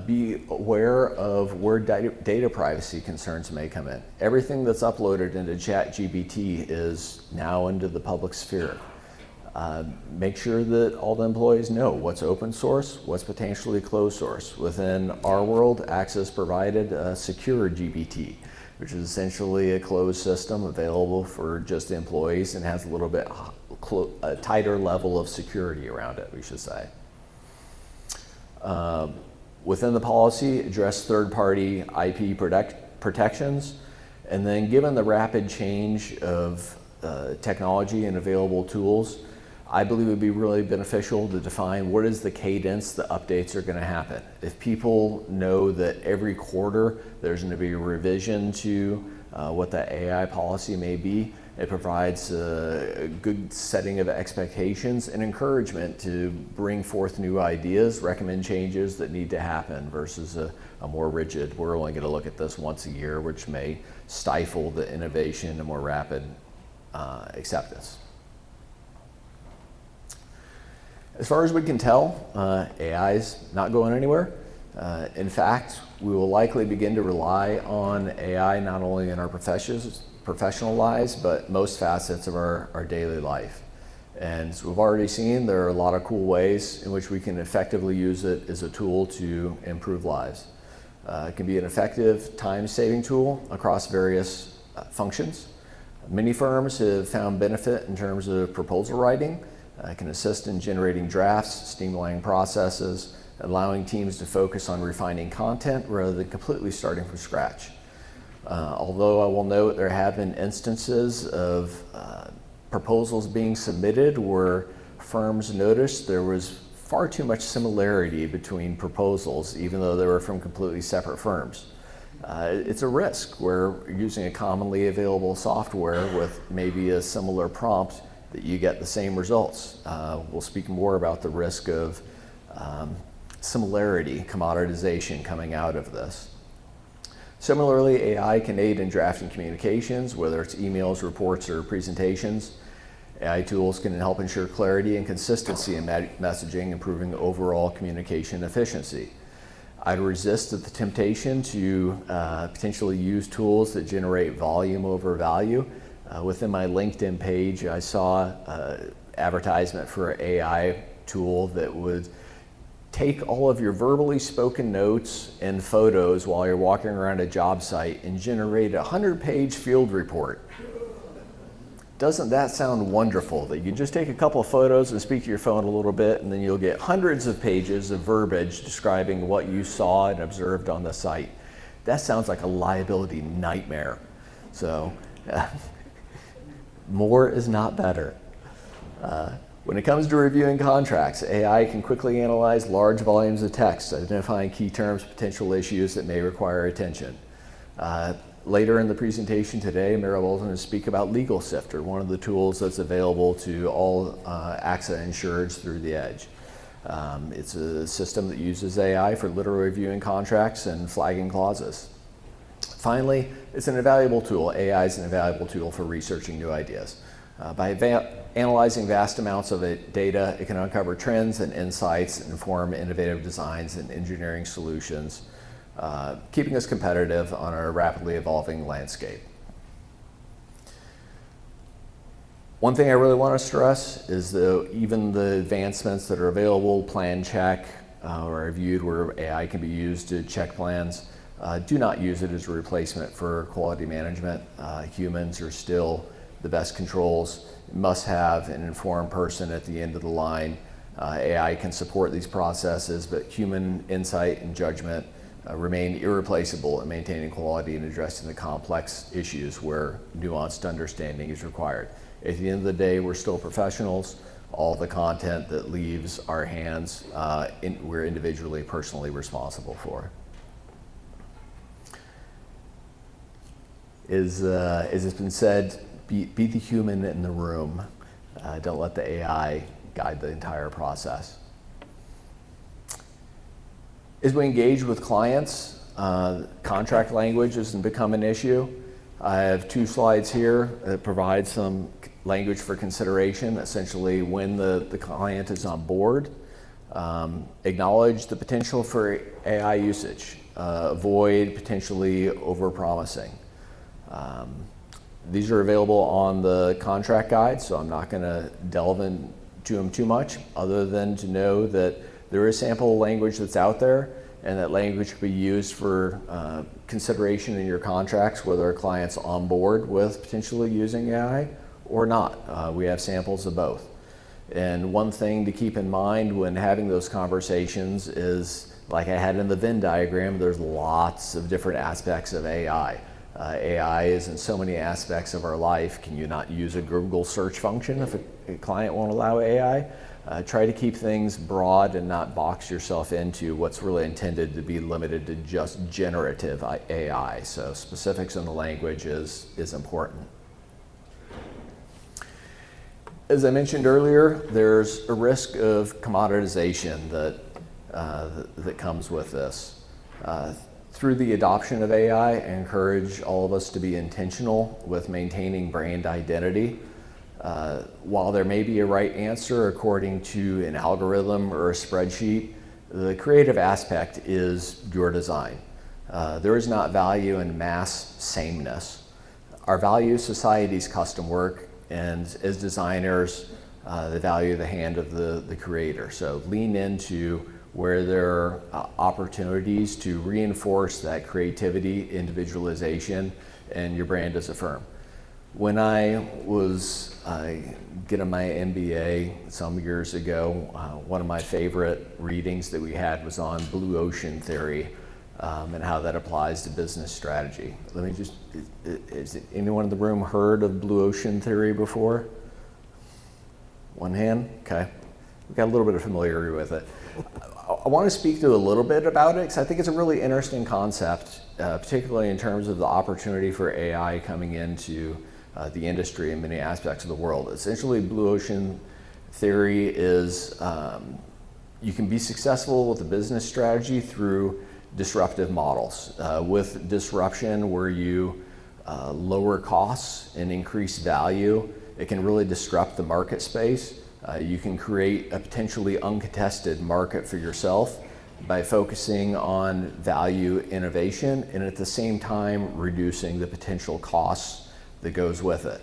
be aware of where data privacy concerns may come in. Everything that's uploaded into ChatGPT is now into the public sphere. Make sure that all the employees know what's open source, what's potentially closed source. Within our world, Access provided Secure GPT, which is essentially a closed system available for just the employees and has a little bit a tighter level of security around it, we should say. Within the policy, address third-party IP protections, and then given the rapid change of technology and available tools, I believe it would be really beneficial to define what is the cadence the updates are going to happen. If people know that every quarter there's going to be a revision to what the AI policy may be, it provides a good setting of expectations and encouragement to bring forth new ideas, recommend changes that need to happen versus a more rigid, we're only going to look at this once a year, which may stifle the innovation and more rapid acceptance. As far as we can tell, AI is not going anywhere. In fact, we will likely begin to rely on AI not only in our professional lives, but most facets of our daily life. And as we've already seen, there are a lot of cool ways in which we can effectively use it as a tool to improve lives. It can be an effective time-saving tool across various functions. Many firms have found benefit in terms of proposal writing. It can assist in generating drafts, streamlining processes, allowing teams to focus on refining content rather than completely starting from scratch. Although I will note there have been instances of proposals being submitted where firms noticed there was far too much similarity between proposals, even though they were from completely separate firms. It's a risk where using a commonly available software with maybe a similar prompt that you get the same results. We'll speak more about the risk of similarity, commoditization coming out of this. Similarly, AI can aid in drafting communications, whether it's emails, reports, or presentations. AI tools can help ensure clarity and consistency in messaging, improving overall communication efficiency. I'd resist the temptation to potentially use tools that generate volume over value. Within my LinkedIn page, I saw an advertisement for an AI tool that would take all of your verbally spoken notes and photos while you're walking around a job site and generate a 100-page field report. Doesn't that sound wonderful? That you just take a couple of photos and speak to your phone a little bit, and then you'll get hundreds of pages of verbiage describing what you saw and observed on the site. That sounds like a liability nightmare. So more is not better. When it comes to reviewing contracts, AI can quickly analyze large volumes of text, identifying key terms, potential issues that may require attention. Later in the presentation today, Maribel is going to speak about Legal Sifter, one of the tools that's available to all AXA insureds through the Edge. It's a system that uses AI for literally reviewing contracts and flagging clauses. Finally, it's an invaluable tool. AI is an invaluable tool for researching new ideas. By analyzing vast amounts of data, it can uncover trends and insights and inform innovative designs and engineering solutions, keeping us competitive on our rapidly evolving landscape. One thing I really want to stress is that even the advancements that are available, Plan Check, or reviewed where AI can be used to check plans, do not use it as a replacement for quality management. Humans are still the best controls. Must have an informed person at the end of the line. AI can support these processes, but human insight and judgment remain irreplaceable in maintaining quality and addressing the complex issues where nuanced understanding is required. At the end of the day, we're still professionals. All the content that leaves our hands, we're individually, personally responsible for. As it's been said, be the human in the room. Don't let the AI guide the entire process. As we engage with clients, contract language has become an issue. I have 2 slides here that provide some language for consideration, essentially when the client is on board. Acknowledge the potential for AI usage. Avoid potentially overpromising. These are available on the contract guide, so I'm not going to delve into them too much, other than to know that there is sample language that's out there, and that language can be used for consideration in your contracts, whether a client's on board with potentially using AI or not. We have samples of both. And one thing to keep in mind when having those conversations is, like I had in the Venn diagram, there's lots of different aspects of AI. AI is in so many aspects of our life. Can you not use a Google search function if a client won't allow AI? Try to keep things broad and not box yourself into what's really intended to be limited to just generative AI. So specifics in the language is important. As I mentioned earlier, there's a risk of commoditization that comes with this. Through the adoption of AI, I encourage all of us to be intentional with maintaining brand identity. While there may be a right answer according to an algorithm or a spreadsheet, the creative aspect is your design. There is not value in mass sameness. Our value is society's custom work, and as designers, the value of the hand of the creator. So lean into where there are opportunities to reinforce that creativity, individualization, and your brand as a firm. When I was getting my MBA some years ago, one of my favorite readings that we had was on blue ocean theory and how that applies to business strategy. Let me just, has anyone in the room heard of blue ocean theory before? One hand? Okay. We've got a little bit of familiarity with it. I want to speak to a little bit about it because I think it's a really interesting concept, particularly in terms of the opportunity for AI coming into the industry in many aspects of the world. Essentially, blue ocean theory is you can be successful with a business strategy through disruptive models. With disruption, where you lower costs and increase value, it can really disrupt the market space. You can create a potentially uncontested market for yourself by focusing on value innovation and at the same time reducing the potential costs that goes with it.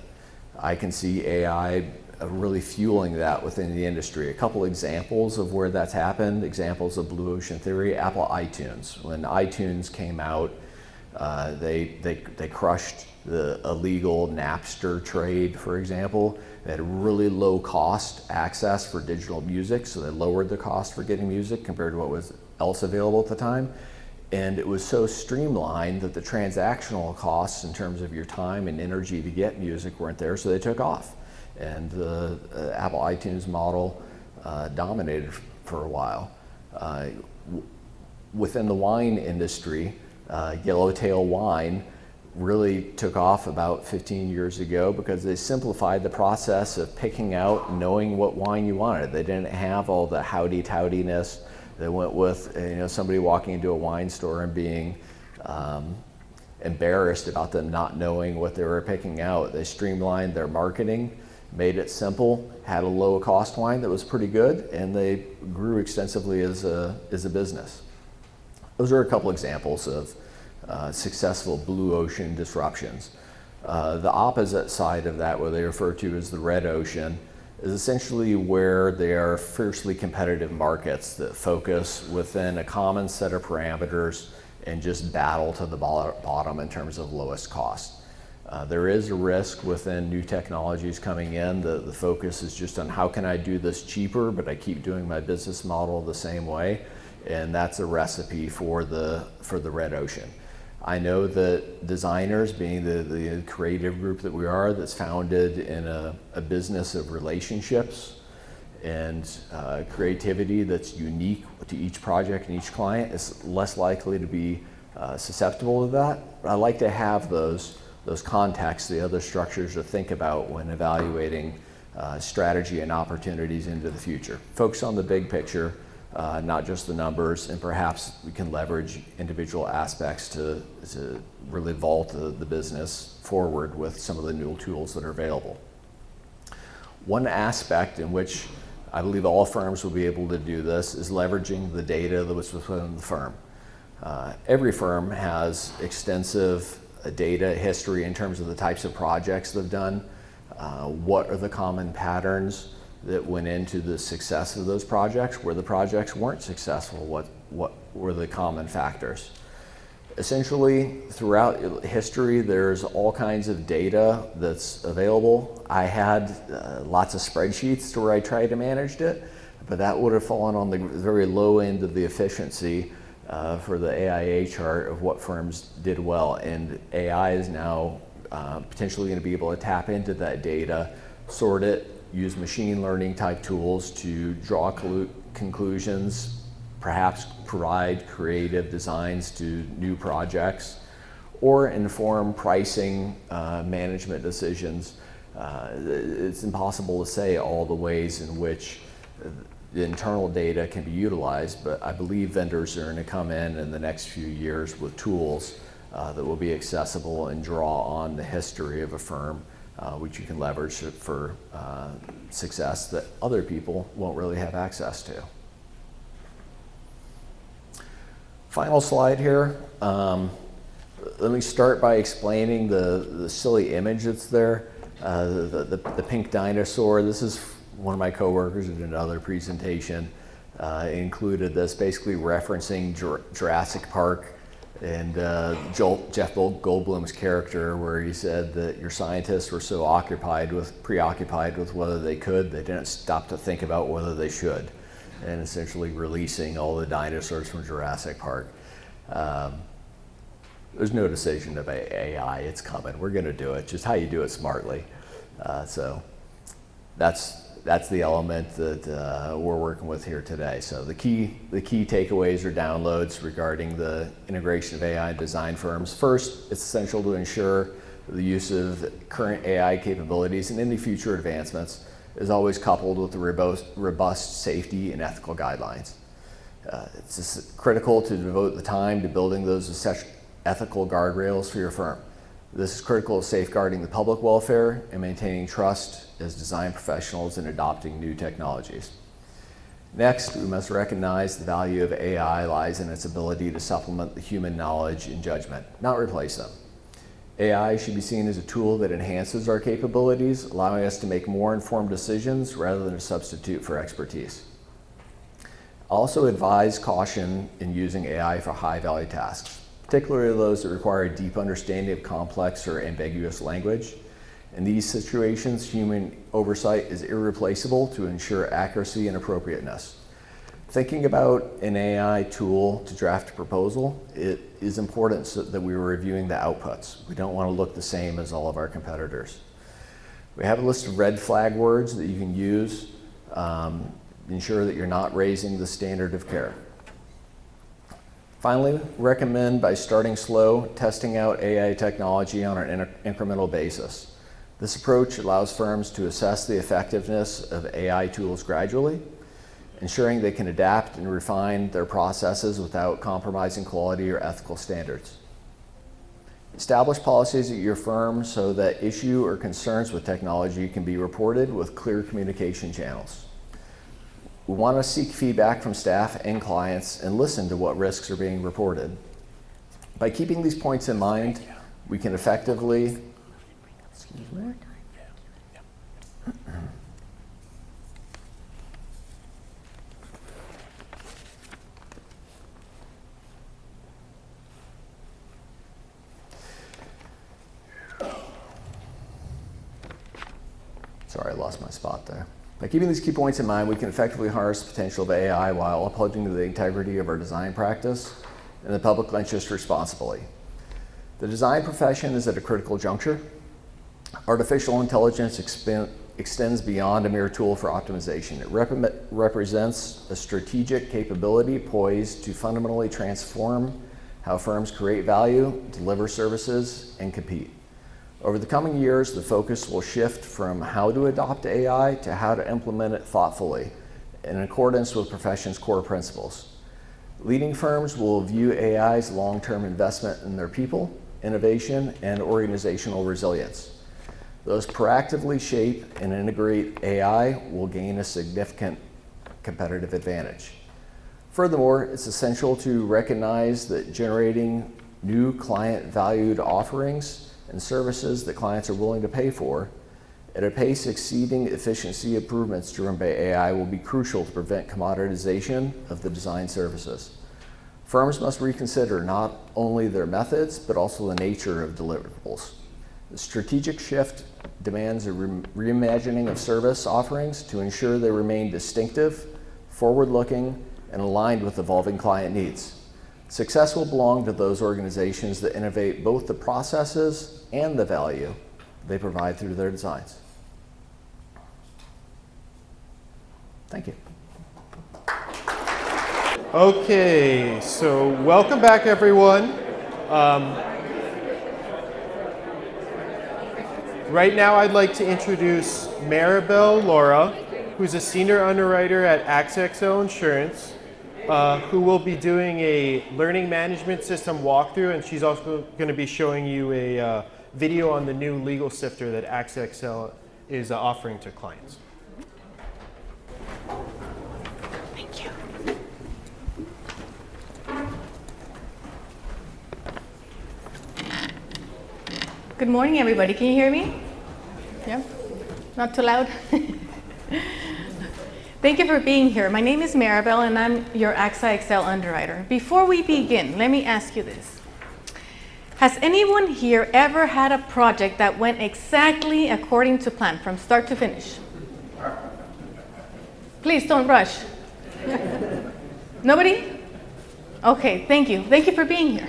I can see AI really fueling that within the industry. A couple examples of where that's happened, examples of blue ocean theory: Apple iTunes. When iTunes came out, They crushed the illegal Napster trade, for example. They had really low cost access for digital music, so they lowered the cost for getting music compared to what was else available at the time. And it was so streamlined that the transactional costs in terms of your time and energy to get music weren't there, so they took off. And the Apple iTunes model dominated for a while. Within the wine industry, Yellowtail Wine really took off about 15 years ago because they simplified the process of picking out and knowing what wine you wanted. They didn't have all the howdy-towdiness. They went with somebody walking into a wine store and being embarrassed about them not knowing what they were picking out. They streamlined their marketing, made it simple, had a low cost wine that was pretty good, and they grew extensively as a business. Those are a couple examples of successful blue ocean disruptions. The opposite side of that, what they refer to as the red ocean, is essentially where they are fiercely competitive markets that focus within a common set of parameters and just battle to the bottom in terms of lowest cost. There is a risk within new technologies coming in. The focus is just on how can I do this cheaper, but I keep doing my business model the same way, and that's a recipe for the red ocean. I know that designers, being the creative group that we are, that's founded in a business of relationships and creativity that's unique to each project and each client, is less likely to be susceptible to that. But I like to have those contexts, the other structures to think about when evaluating strategy and opportunities into the future. Focus on the big picture, not just the numbers, and perhaps we can leverage individual aspects to really vault the business forward with some of the new tools that are available. One aspect in which I believe all firms will be able to do this is leveraging the data that was within the firm. Every firm has extensive data history in terms of the types of projects they've done, what are the common patterns that went into the success of those projects, where the projects weren't successful, what were the common factors. Essentially, throughout history, there's all kinds of data that's available. I had lots of spreadsheets to where I tried to manage it, but that would have fallen on the very low end of the efficiency for the AIA chart of what firms did well. And AI is now potentially going to be able to tap into that data, sort it, use machine learning type tools to draw conclusions, perhaps provide creative designs to new projects, or inform pricing management decisions. It's impossible to say all the ways in which the internal data can be utilized, but I believe vendors are going to come in the next few years with tools that will be accessible and draw on the history of a firm, which you can leverage for success that other people won't really have access to. Final slide here. Let me start by explaining the silly image that's there, the pink dinosaur. This is one of my coworkers in another presentation included this, basically referencing Jurassic Park and Jeff Goldblum's character, where he said that your scientists were so preoccupied with whether they could, they didn't stop to think about whether they should, and essentially releasing all the dinosaurs from Jurassic Park. There's no decision of AI, it's coming. We're going to do it, just how you do it smartly. So that's the element that we're working with here today. So the key takeaways or downloads regarding the integration of AI in design firms. First, it's essential to ensure the use of current AI capabilities and any future advancements is always coupled with the robust safety and ethical guidelines. It's just critical to devote the time to building those ethical guardrails for your firm. This is critical to safeguarding the public welfare and maintaining trust as design professionals in adopting new technologies. Next, we must recognize the value of AI lies in its ability to supplement the human knowledge and judgment, not replace them. AI should be seen as a tool that enhances our capabilities, allowing us to make more informed decisions rather than a substitute for expertise. Also advise caution in using AI for high-value tasks. particularly those that require a deep understanding of complex or ambiguous language. In these situations, human oversight is irreplaceable to ensure accuracy and appropriateness. Thinking about an AI tool to draft a proposal, it is important that we are reviewing the outputs. We don't want to look the same as all of our competitors. We have a list of red flag words that you can use. Ensure that you're not raising the standard of care. Finally, recommend by starting slow, testing out AI technology on an incremental basis. This approach allows firms to assess the effectiveness of AI tools gradually, ensuring they can adapt and refine their processes without compromising quality or ethical standards. Establish policies at your firm so that issue or concerns with technology can be reported with clear communication channels. We want to seek feedback from staff and clients and listen to what risks are being reported. By keeping these points in mind, we can effectively, excuse me. Sorry, I lost my spot there. By keeping these key points in mind, we can effectively harness the potential of AI while upholding the integrity of our design practice and the public interest responsibly. The design profession is at a critical juncture. Artificial intelligence extends beyond a mere tool for optimization. It represents a strategic capability poised to fundamentally transform how firms create value, deliver services, and compete. Over the coming years, the focus will shift from how to adopt AI to how to implement it thoughtfully in accordance with the profession's core principles. Leading firms will view AI as a long-term investment in their people, innovation, and organizational resilience. Those proactively shape and integrate AI will gain a significant competitive advantage. Furthermore, it's essential to recognize that generating new client-valued offerings and services that clients are willing to pay for at a pace exceeding efficiency improvements driven by AI will be crucial to prevent commoditization of the design services. Firms must reconsider not only their methods, but also the nature of deliverables. The strategic shift demands a reimagining of service offerings to ensure they remain distinctive, forward-looking, and aligned with evolving client needs. Success will belong to those organizations that innovate both the processes and the value they provide through their designs. Thank you. Okay, so welcome back, everyone. Right now, I'd like to introduce Maribel Laura, who's a senior underwriter at AXA XL Insurance, who will be doing a learning management system walkthrough, and she's also going to be showing you a video on the new legal sifter that AXA XL is offering to clients. Thank you. Good morning, everybody. Can you hear me? Yeah? Not too loud? Thank you for being here. My name is Maribel, and I'm your AXA XL underwriter. Before we begin, let me ask you this. Has anyone here ever had a project that went exactly according to plan from start to finish? Please don't rush. Nobody? Okay, thank you. Thank you for being here.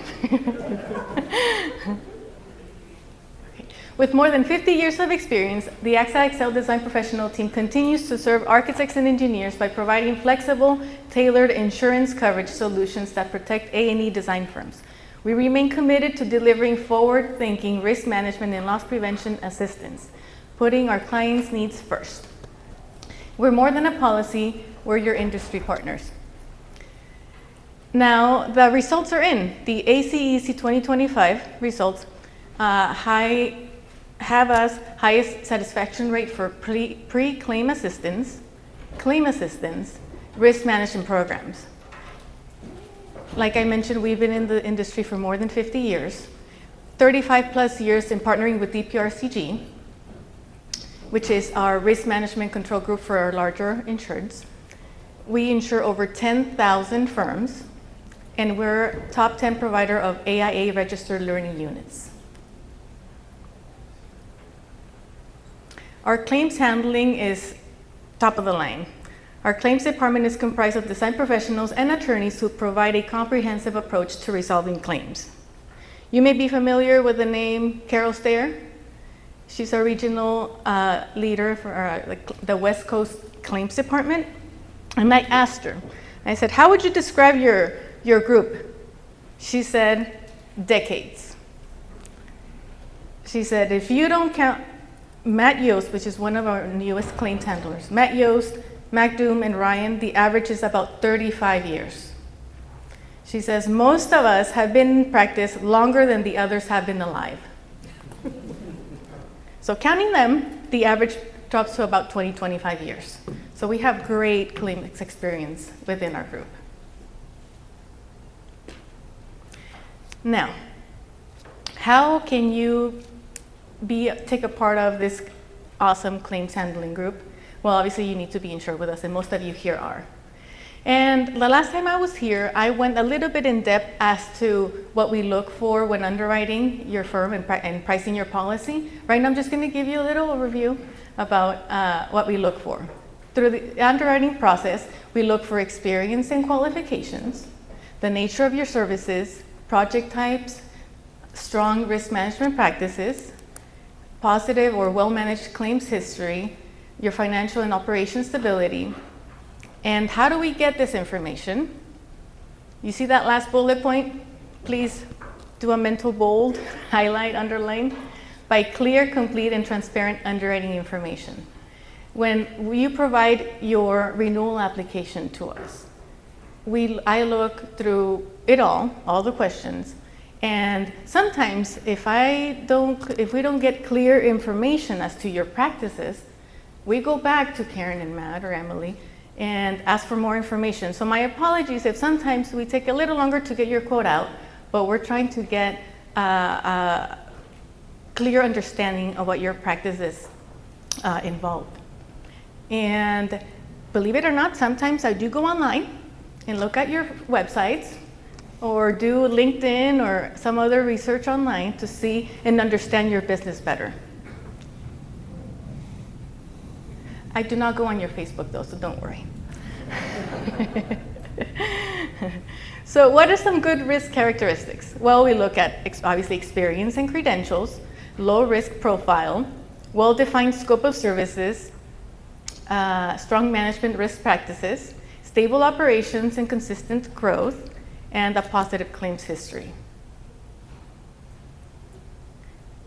With more than 50 years of experience, the AXA XL Design Professional Team continues to serve architects and engineers by providing flexible, tailored insurance coverage solutions that protect A&E design firms. We remain committed to delivering forward-thinking risk management and loss prevention assistance, putting our clients' needs first. We're more than a policy, we're your industry partners. Now, the results are in. The ACEC 2025 results have us highest satisfaction rate for pre-claim assistance, claim assistance, risk management programs. Like I mentioned, we've been in the industry for more than 50 years, 35 plus years in partnering with DPRCG, which is our risk management control group for our larger insureds. We insure over 10,000 firms, and we're top 10 provider of AIA registered learning units. Our claims handling is top of the line. Our claims department is comprised of design professionals and attorneys who provide a comprehensive approach to resolving claims. You may be familiar with the name Carol Stair. She's our regional leader for the West Coast Claims Department. And I asked her, I said, how would you describe your group? She said, decades. She said, if you don't count Matt Yost, which is one of our newest claims handlers, Matt Yost, Mac Doom, and Ryan, the average is about 35 years. She says, most of us have been in practice longer than the others have been alive. So counting them, the average drops to about 20, 25 years. So we have great claims experience within our group. Now, how can you take a part of this awesome claims handling group? Well, obviously you need to be insured with us, and most of you here are. And the last time I was here, I went a little bit in depth as to what we look for when underwriting your firm and pricing your policy. Right now, I'm just going to give you a little overview about what we look for. Through the underwriting process, we look for experience and qualifications, the nature of your services, project types, strong risk management practices, positive or well-managed claims history, your financial and operation stability. And how do we get this information? You see that last bullet point? Please do a mental bold, highlight, underline, by clear, complete, and transparent underwriting information. When you provide your renewal application to us, I look through it all the questions, and sometimes if we don't get clear information as to your practices, we go back to Karen and Matt or Emily and ask for more information. So my apologies if sometimes we take a little longer to get your quote out, but we're trying to get a clear understanding of what your practices involved. And believe it or not, sometimes I do go online and look at your websites or do LinkedIn or some other research online to see and understand your business better. I do not go on your Facebook though, so don't worry. So what are some good risk characteristics? Well, we look at obviously experience and credentials, low risk profile, well-defined scope of services, strong management risk practices, stable operations and consistent growth, and a positive claims history.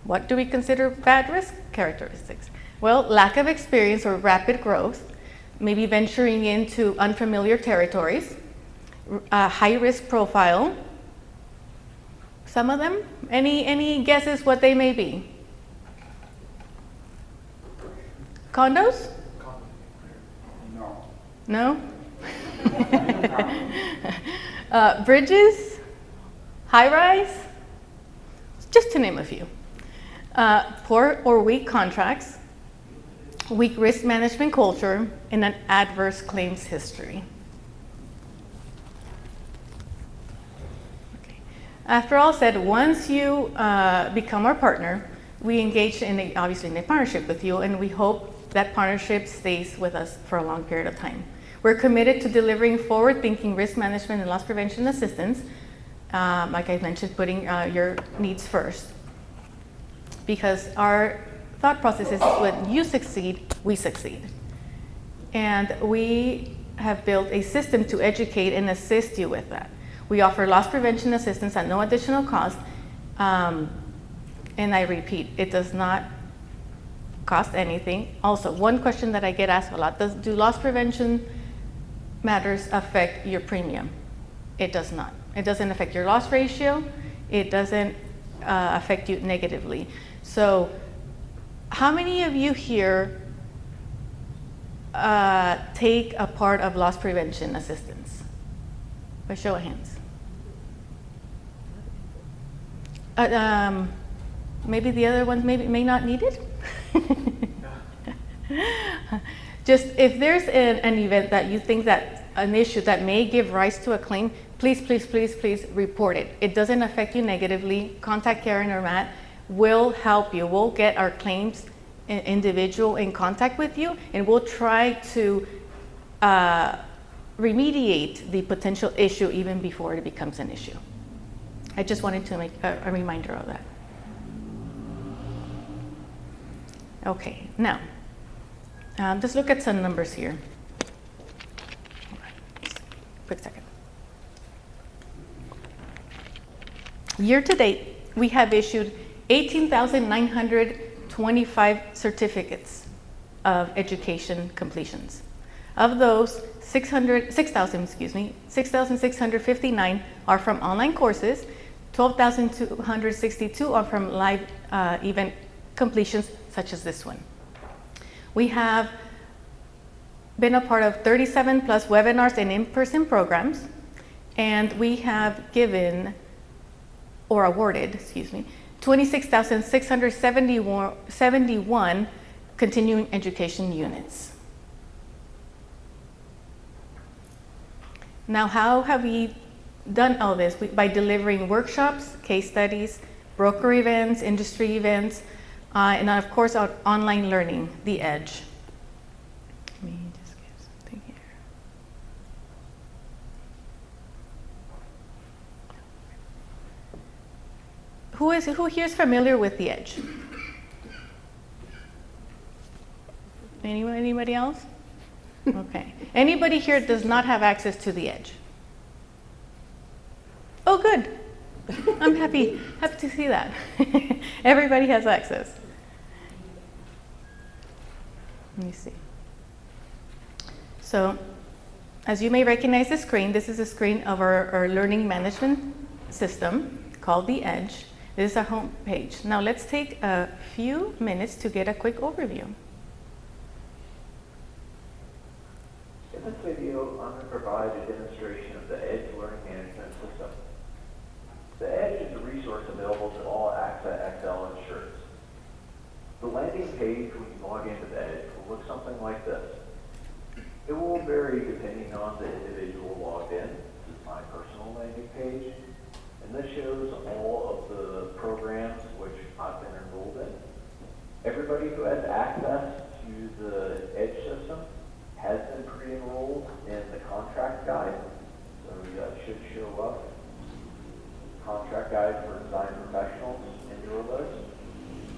What do we consider bad risk characteristics? Well, lack of experience or rapid growth, maybe venturing into unfamiliar territories, high risk profile. Some of them, any guesses what they may be? Condos? No? Bridges? High rise? Just to name a few. Poor or weak contracts, weak risk management culture, and an adverse claims history. Okay. After all said, once you become our partner, we engage obviously in a partnership with you, and we hope that partnership stays with us for a long period of time. We're committed to delivering forward-thinking risk management and loss prevention assistance, like I mentioned, putting your needs first. Because our thought process is when you succeed, we succeed. And we have built a system to educate and assist you with that. We offer loss prevention assistance at no additional cost. And I repeat, it does not cost anything. Also, one question that I get asked a lot, do loss prevention matters affect your premium? It does not. It doesn't affect your loss ratio. It doesn't affect you negatively. So how many of you here take a part of loss prevention assistance? By show of hands. Maybe the other ones may not need it. Just if there's an event that you think that an issue that may give rise to a claim, please, please, please, please report it. It doesn't affect you negatively. Contact Karen or Matt. We'll help you. We'll get our claims individual in contact with you, and we'll try to remediate the potential issue even before it becomes an issue. I just wanted to make a reminder of that. Okay, now, just look at some numbers here. Quick second. Year to date, we have issued 18,925 certificates of education completions. Of those, 6,659 are from online courses, 12,262 are from live event completions, such as this one. We have been a part of 37 plus webinars and in-person programs, and we have given, or awarded, 26,671 continuing education units. Now, how have we done all this? By delivering workshops, case studies, broker events, industry events, and of course, our online learning, The Edge. Let me just get something here. Who here is familiar with The Edge? Anybody else? Okay. Anybody here does not have access to The Edge? Oh, good. I'm happy to see that. Everybody has access. Let me see. So, as you may recognize the screen, this is a screen of our learning management system called The Edge. This is our home page. Now let's take a few minutes to get a quick overview. In this video, I'm going to provide a demonstration of the Edge Learning Management System. The Edge is a resource available to all AXA XL insureds. The landing page when you log into the Edge will look something like this. It will vary depending on the individual logged in. This is my personal landing page. And this shows all of the programs which I've been enrolled in. Everybody who has access to the Edge system has been pre-enrolled in the contract guide. So that should show up. Contract guide for design professionals in your list.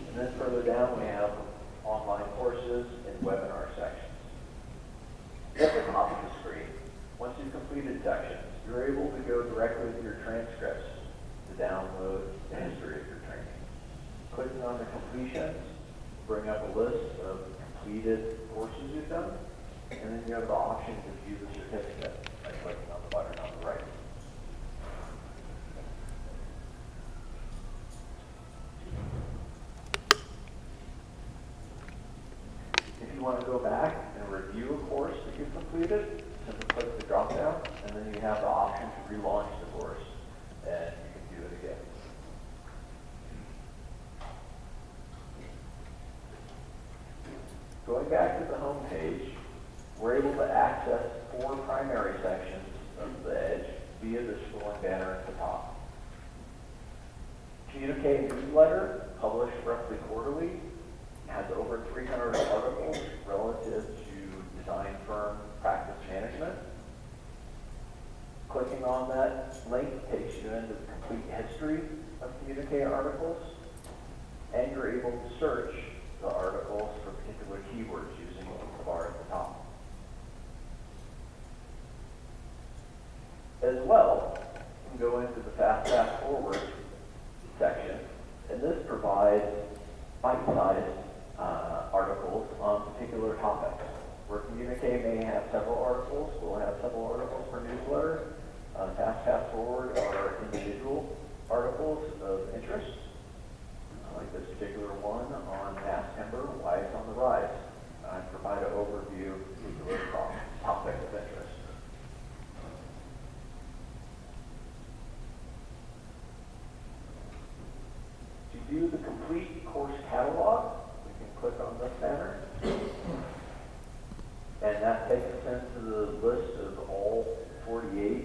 And then further down we have online courses and webinar sections. At the top of the screen, once you've completed sections, you're able to go directly to your transcripts to download the history of your training. Clicking on the completions, bring up a list of completed courses you've done, and then you have the option to view the certificate by clicking on the button on the right. If you want to go back and review a course that you've completed, simply click the drop down, and then you have the option to relaunch the course, and you can do it again. Going back to the home page, we're able to access 4 primary sections of the Edge via the scrolling banner at the top. Communique newsletter, published roughly quarterly, has over 300 articles relative to design firm practice management. Clicking on that link takes you into the complete history of Communique articles, and you're able to search the articles for particular keywords using the bar at the top. As well, you can go into the fast forward section, and this provides bite-sized articles on particular topics. Where Communique may have several articles, we'll have several articles per newsletter. Fast forward are individual articles of interest, like this particular one on mass timber, why it's on the rise. I provide an overview of a particular topic of interest. To view the complete course catalog, we can click on this banner. And that takes us into the list of all 48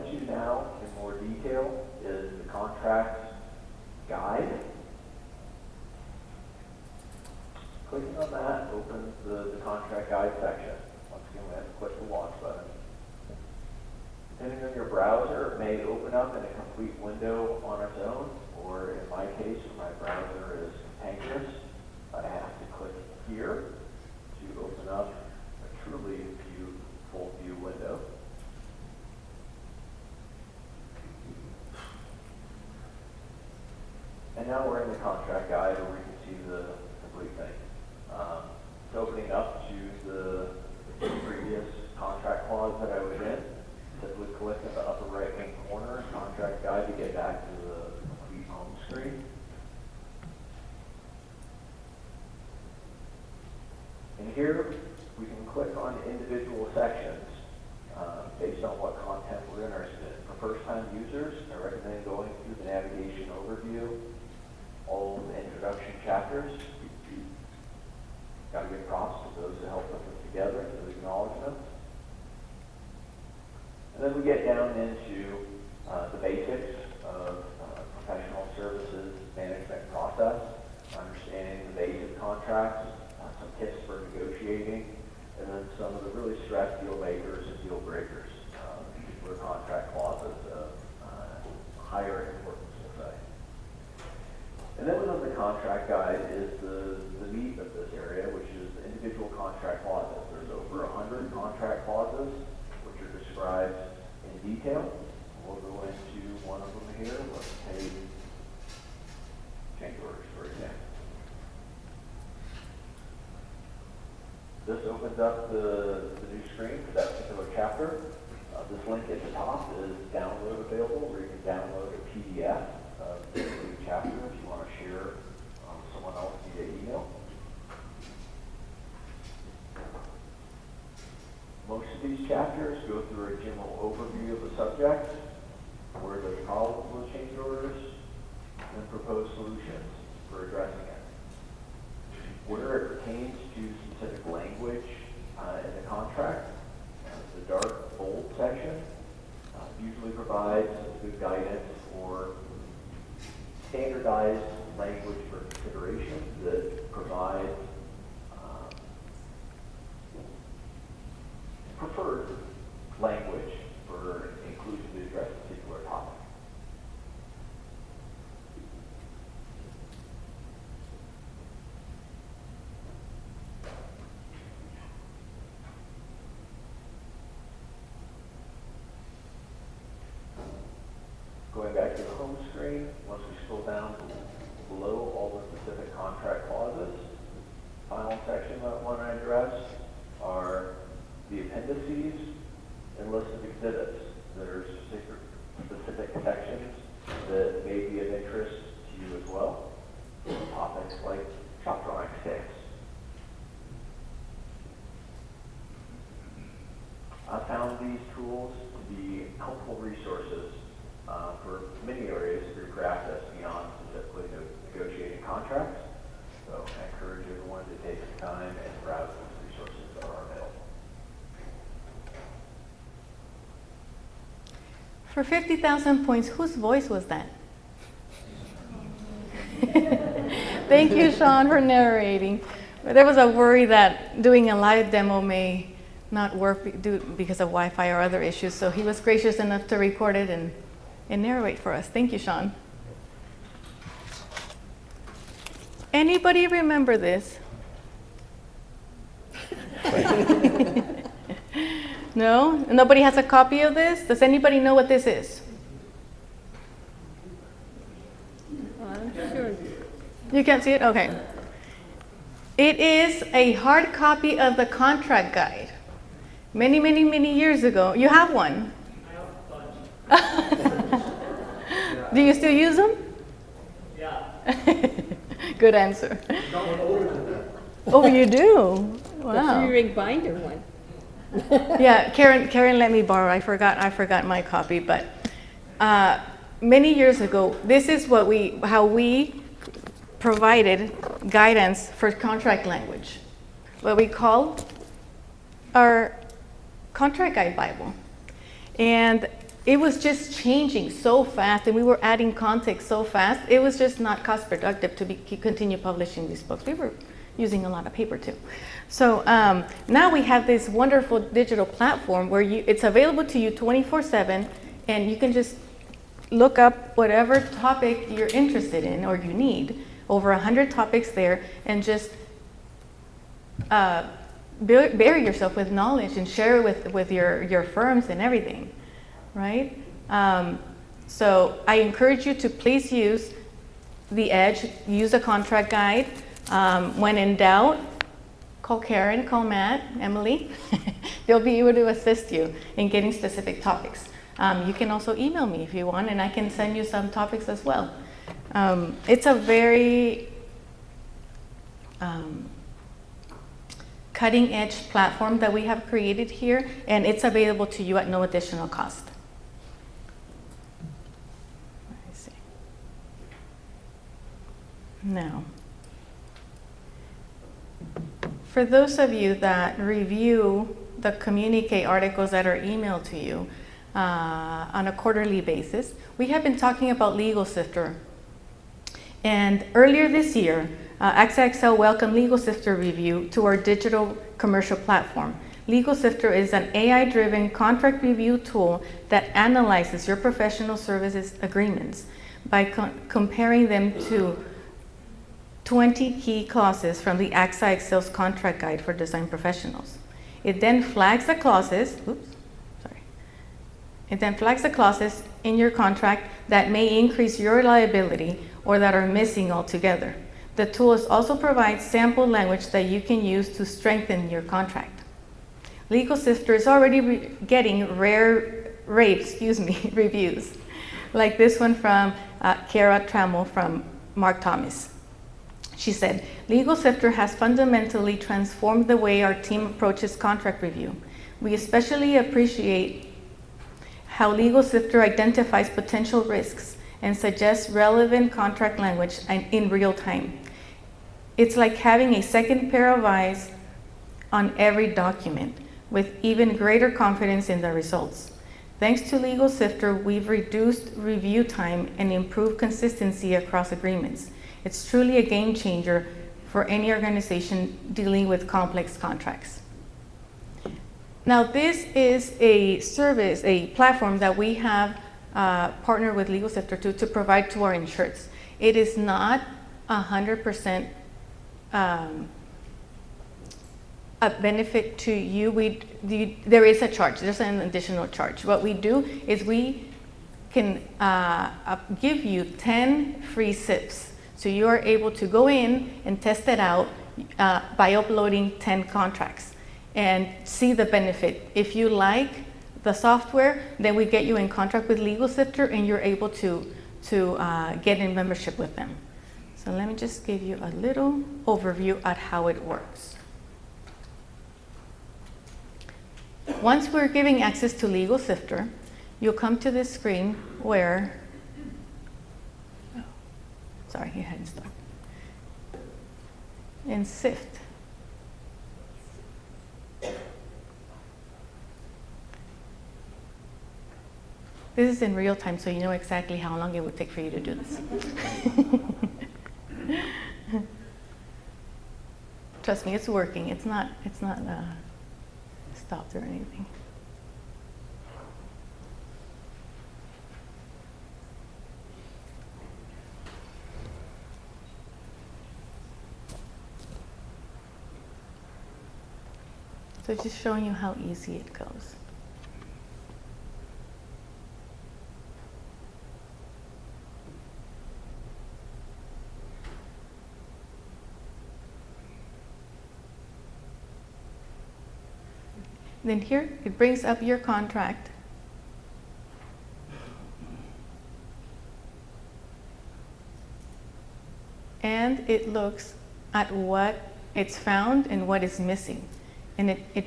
into now in more detail is the contracts guide. Clicking on that opens the contract guide section. Once again, we have to click the launch button. Depending on your browser, it may open up in a complete window on its own, or in my case, when my browser is cantankerous, I have to click here to open up a truly full view window. And now we're in the contract guide where we can see the complete thing. It's opening up to the previous contract clause that I was in. Simply click in the upper right hand corner, contract guide, to get back to the complete home screen. And here we can click on individual sections based on what content we're interested in. For first-time users, I recommend going through the navigation overview, all the introduction chapters. Got to give props to those that help put them together, to the acknowledgments. And then we get down into the basics of professional services management process, understanding the basic contracts, some tips for negotiating, and then some of the really stressed deal makers and deal breakers, particular contract clauses of higher importance, we'll say. And then within the contract guide is the meat of this area, which is the individual contract clauses. There's over 100 contract clauses, which are described in detail. We'll go into one of them here. Let's take change orders, for example. This opens up the new screen for that particular chapter. This link at the top is download available, where you can download a PDF of the new chapter if you want to share with someone else via email. Most of these chapters go through a general overview of the subject, where there's problems with change orders, and proposed solutions for addressing it. Where it pertains to specific language in the contract, the dark bold section usually provides good guidance for standardized language for consideration that provides preferred language for inclusion to address a particular topic. Going back to the home screen, once we scroll down below all the specific contract clauses, final section that I want to address are the appendices and list of exhibits that are specific sections that may be of interest to you as well. Topics like shop drawing sticks. I found these tools to be helpful resources for many areas of your practice beyond specifically negotiating contracts. So I encourage everyone to take some time and browse these resources that are available. For 50,000 points, whose voice was that? Thank you, Sean, for narrating. There was a worry that doing a live demo may not work because of Wi-Fi or other issues, so he was gracious enough to record it and narrate for us. Thank you, Sean. Anybody remember this? No? Nobody has a copy of this? Does anybody know what this is? Sure. You can't see it? Okay. It is a hard copy of the contract guide. Many, many, many years ago. You have one? Do you still use them? Yeah. Good answer. Oh, you do? The Wow. 3-ring binder one. Yeah, Karen let me borrow. I forgot my copy, but many years ago, this is how we provided guidance for contract language. What we call our contract guide Bible. And it was just changing so fast, and we were adding context so fast. It was just not cost productive to continue publishing these books. We were using a lot of paper too. So now we have this wonderful digital platform where it's available to you 24/7, and you can just look up whatever topic you're interested in or you need. Over 100 topics there, and just bury yourself with knowledge and share it with your firms and everything, right? So I encourage you to please use the Edge, use a contract guide. When in doubt, call Karen, call Matt, Emily. They'll be able to assist you in getting specific topics. You can also email me if you want, and I can send you some topics as well. It's a very cutting edge platform that we have created here, and it's available to you at no additional cost. Let me see. Now, for those of you that review the communique articles that are emailed to you on a quarterly basis, we have been talking about Legal Sifter. And earlier this year, AXA XL welcomed Legal Sifter Review to our digital commercial platform. Legal Sifter is an AI-driven contract review tool that analyzes your professional services agreements by comparing them to 20 key clauses from the AXA XL's contract guide for design professionals. It then flags the clauses, It then flags the clauses in your contract that may increase your liability or that are missing altogether. The tool also provides sample language that you can use to strengthen your contract. Legal Sifter is already getting reviews, like this one from Kara Trammell from Mark Thomas. She said, Legal Sifter has fundamentally transformed the way our team approaches contract review. We especially appreciate how Legal Sifter identifies potential risks and suggests relevant contract language in real time. It's like having a second pair of eyes on every document, with even greater confidence in the results. Thanks to Legal Sifter, we've reduced review time and improved consistency across agreements. It's truly a game changer for any organization dealing with complex contracts. Now, this is a service, a platform that we have partnered with Legal Sifter to provide to our insureds. It is not 100% a benefit to you. There is a charge, there's an additional charge. What we do is we can give you 10 free SIPs. So you are able to go in and test it out by uploading 10 contracts and see the benefit. If you like the software, then we get you in contract with Legal Sifter and you're able to get in membership with them. So let me just give you a little overview at how it works. Once we're giving access to Legal Sifter, you'll come to this screen where, sorry, you hadn't started. And Sift. This is in real time, so you know exactly how long it would take for you to do this. Trust me, it's working. It's not stopped or anything. So just showing you how easy it goes. Then here, it brings up your contract. And it looks at what it's found and what is missing. And it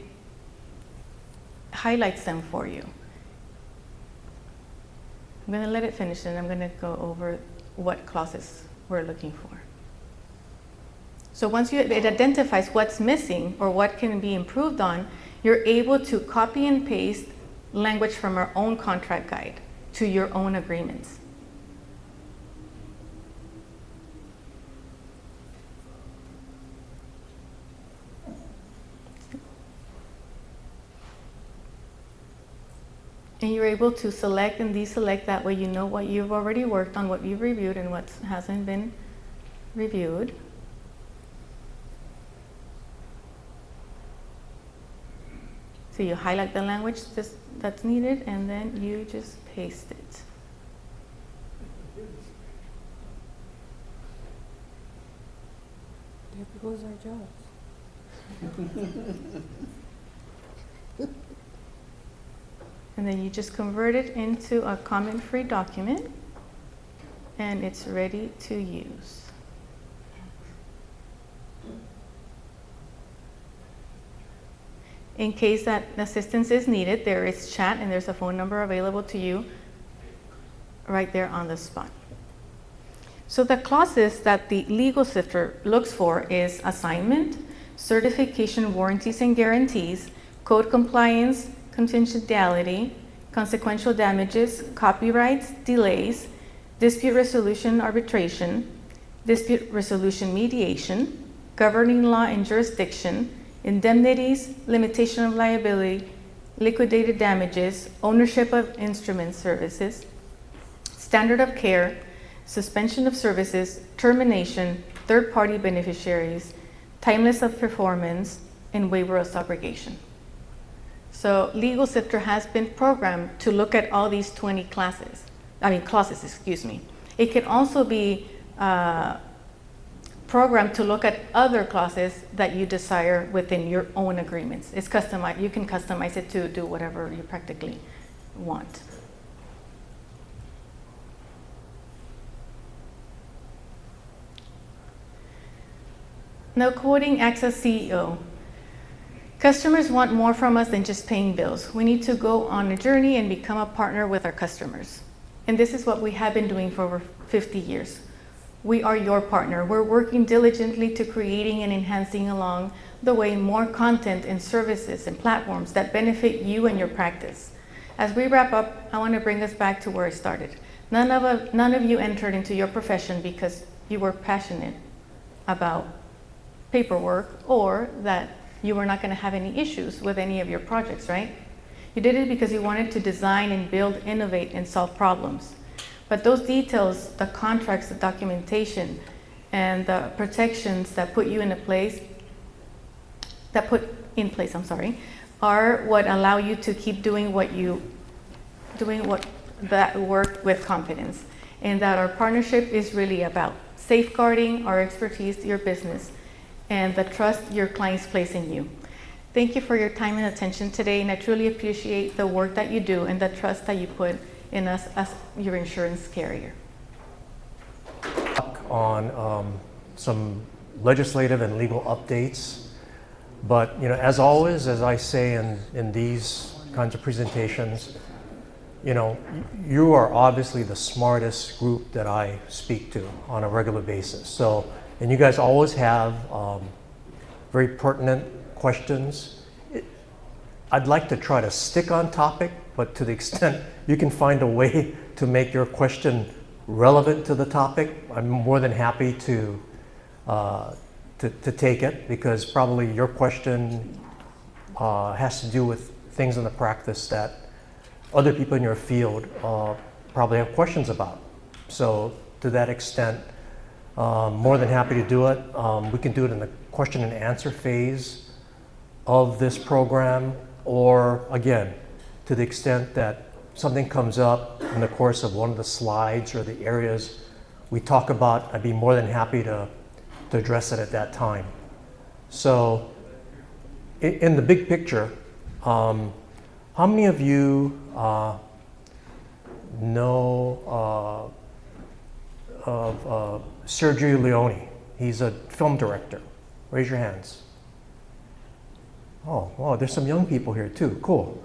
highlights them for you. I'm going to let it finish and I'm going to go over what clauses we're looking for. So once it identifies what's missing or what can be improved on, you're able to copy and paste language from our own contract guide to your own agreements. And you're able to select and deselect, that way you know what you've already worked on, what you've reviewed, and what hasn't been reviewed. So you highlight the language that's needed, and then you just paste it. There goes our jobs. And then you just convert it into a comment-free document, and it's ready to use. In case that assistance is needed, there is chat and there's a phone number available to you right there on the spot. So the clauses that the Legal Sifter looks for is assignment, certification, warranties and guarantees, code compliance, confidentiality, consequential damages, copyrights, delays, dispute resolution arbitration, dispute resolution mediation, governing law and jurisdiction, indemnities, limitation of liability, liquidated damages, ownership of instrument services, standard of care, suspension of services, termination, third-party beneficiaries, timeless of performance, and waiver of subrogation. So Legal Sifter has been programmed to look at all these 20 clauses. It can also be programmed to look at other clauses that you desire within your own agreements. It's customized. You can customize it to do whatever you practically want. Now, quoting AXA CEO. Customers want more from us than just paying bills. We need to go on a journey and become a partner with our customers. And this is what we have been doing for over 50 years. We are your partner. We're working diligently to creating and enhancing along the way more content and services and platforms that benefit you and your practice. As we wrap up, I want to bring us back to where I started. None of you entered into your profession because you were passionate about paperwork or that you were not going to have any issues with any of your projects, right? You did it because you wanted to design and build, innovate, and solve problems. But those details, the contracts, the documentation, and the protections that put in place, are what allow you to keep doing that work with confidence. And that our partnership is really about safeguarding our expertise, your business, and the trust your clients place in you. Thank you for your time and attention today, and I truly appreciate the work that you do and the trust that you put in us as your insurance carrier. On some legislative and legal updates, but as always, as I say in these kinds of presentations, you are obviously the smartest group that I speak to on a regular basis. So, and you guys always have very pertinent questions. I'd like to try to stick on topic, but to the extent you can find a way to make your question relevant to the topic, I'm more than happy to take it, because probably your question has to do with things in the practice that other people in your field probably have questions about. So to that extent, more than happy to do it. We can do it in the question and answer phase of this program, or again, to the extent that something comes up in the course of one of the slides or the areas we talk about, I'd be more than happy to address it at that time. So in the big picture, how many of you know of Sergio Leone? He's a film director. Raise your hands. Oh, wow, there's some young people here too. Cool.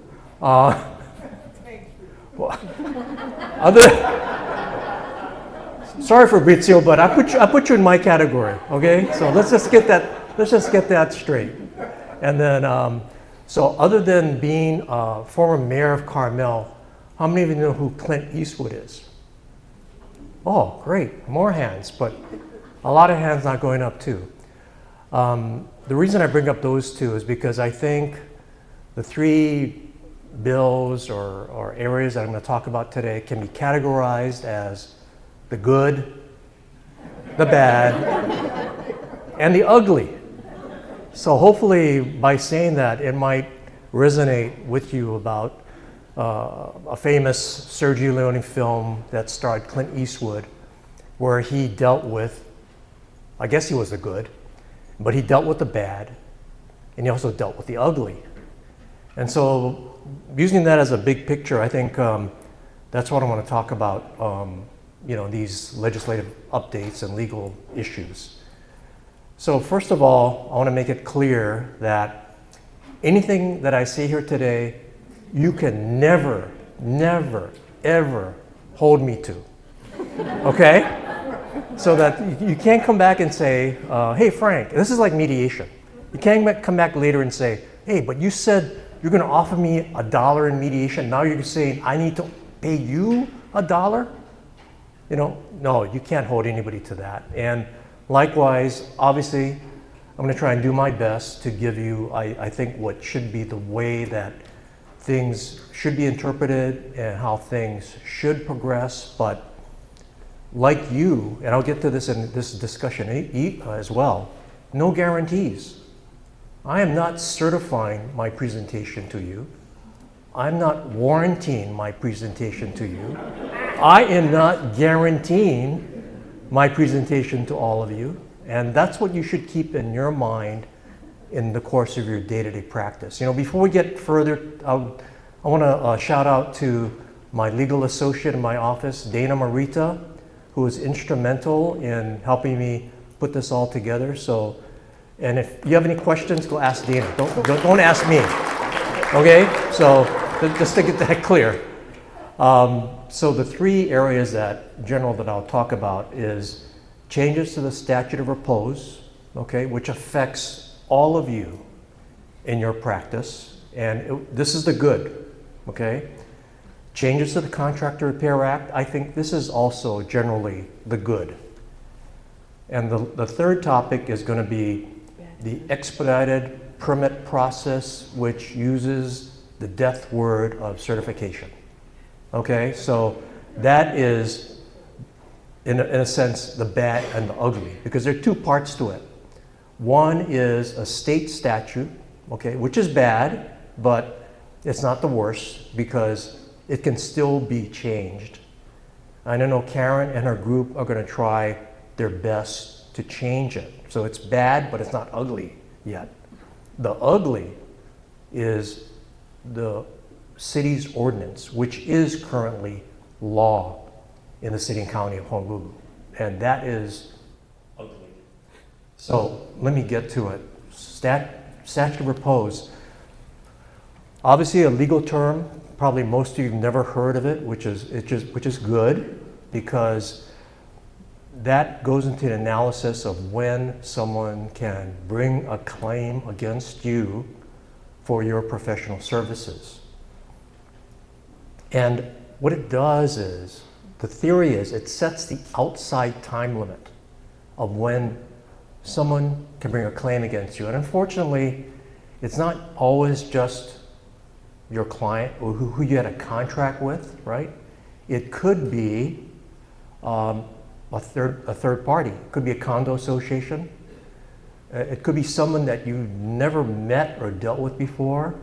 Sorry, Fabrizio, but I put you in my category. Okay, so let's just get that straight. And then So other than being a former mayor of Carmel, how many of you know who Clint Eastwood is? Oh, great, more hands, but a lot of hands not going up too. The reason I bring up those two is because I think the three bills or areas that I'm going to talk about today can be categorized as the good, the bad, and the ugly. So hopefully by saying that, it might resonate with you about a famous Sergio Leone film that starred Clint Eastwood, where he dealt with, I guess he was the good, but he dealt with the bad, and he also dealt with the ugly. And so using that as a big picture, I think that's what I want to talk about, these legislative updates and legal issues. So first of all, I want to make it clear that anything that I say here today, you can never, never, ever hold me to, okay? So that you can't come back and say, hey Frank, this is like mediation. You can't come back later and say, hey, but you said you're going to offer me $1 in mediation. Now you're saying I need to pay you $1? No, you can't hold anybody to that. And likewise, obviously, I'm going to try and do my best to give you, I think, what should be the way that things should be interpreted and how things should progress. But like you, and I'll get to this in this discussion as well, no guarantees. I am not certifying my presentation to you. I'm not warranting my presentation to you. I am not guaranteeing my presentation to all of you. And that's what you should keep in your mind in the course of your day-to-day practice. Before we get further, I want to shout out to my legal associate in my office, Dana Marita, who was instrumental in helping me put this all together. So, and if you have any questions, go ask Dana. Don't ask me. Okay? So just to get that clear. So the three areas that I'll talk about is changes to the statute of repose, okay, which affects all of you in your practice, and this is the good, okay. Changes to the Contractor Repair Act, I think this is also generally the good. And the third topic is going to be the expedited permit process, which uses the death word of certification. Okay, so that is, in a sense, the bad and the ugly, because there are two parts to it. One is a state statute, okay, which is bad, but it's not the worst because it can still be changed. I know Karen and her group are going to try their best to change it. So it's bad, but it's not ugly yet. The ugly is the city's ordinance, which is currently law in the city and county of Honolulu. And that is ugly. So let me get to it. Statute of repose. Obviously a legal term, probably most of you have never heard of it, which is good, because that goes into the analysis of when someone can bring a claim against you for your professional services. And what it does is, the theory is, it sets the outside time limit of when someone can bring a claim against you. And unfortunately, it's not always just your client or who you had a contract with, right? It could be a third party. It could be a condo association. It could be someone that you never met or dealt with before.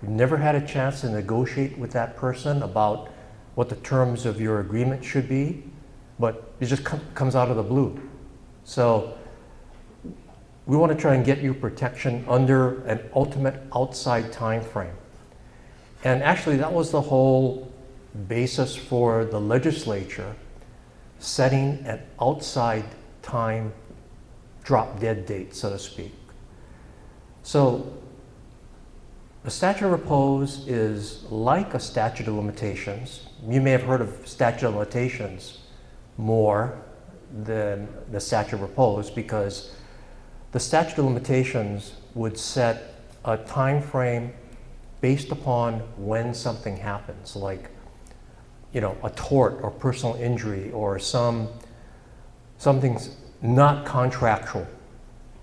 You never had a chance to negotiate with that person about what the terms of your agreement should be, but it just comes out of the blue. So we want to try and get you protection under an ultimate outside time frame. And actually that was the whole basis for the legislature setting an outside time drop dead date, so to speak. So a statute of repose is like a statute of limitations. You may have heard of statute of limitations more than the statute of repose, because the statute of limitations would set a time frame based upon when something happens, like, you know, a tort or personal injury or something's not contractual.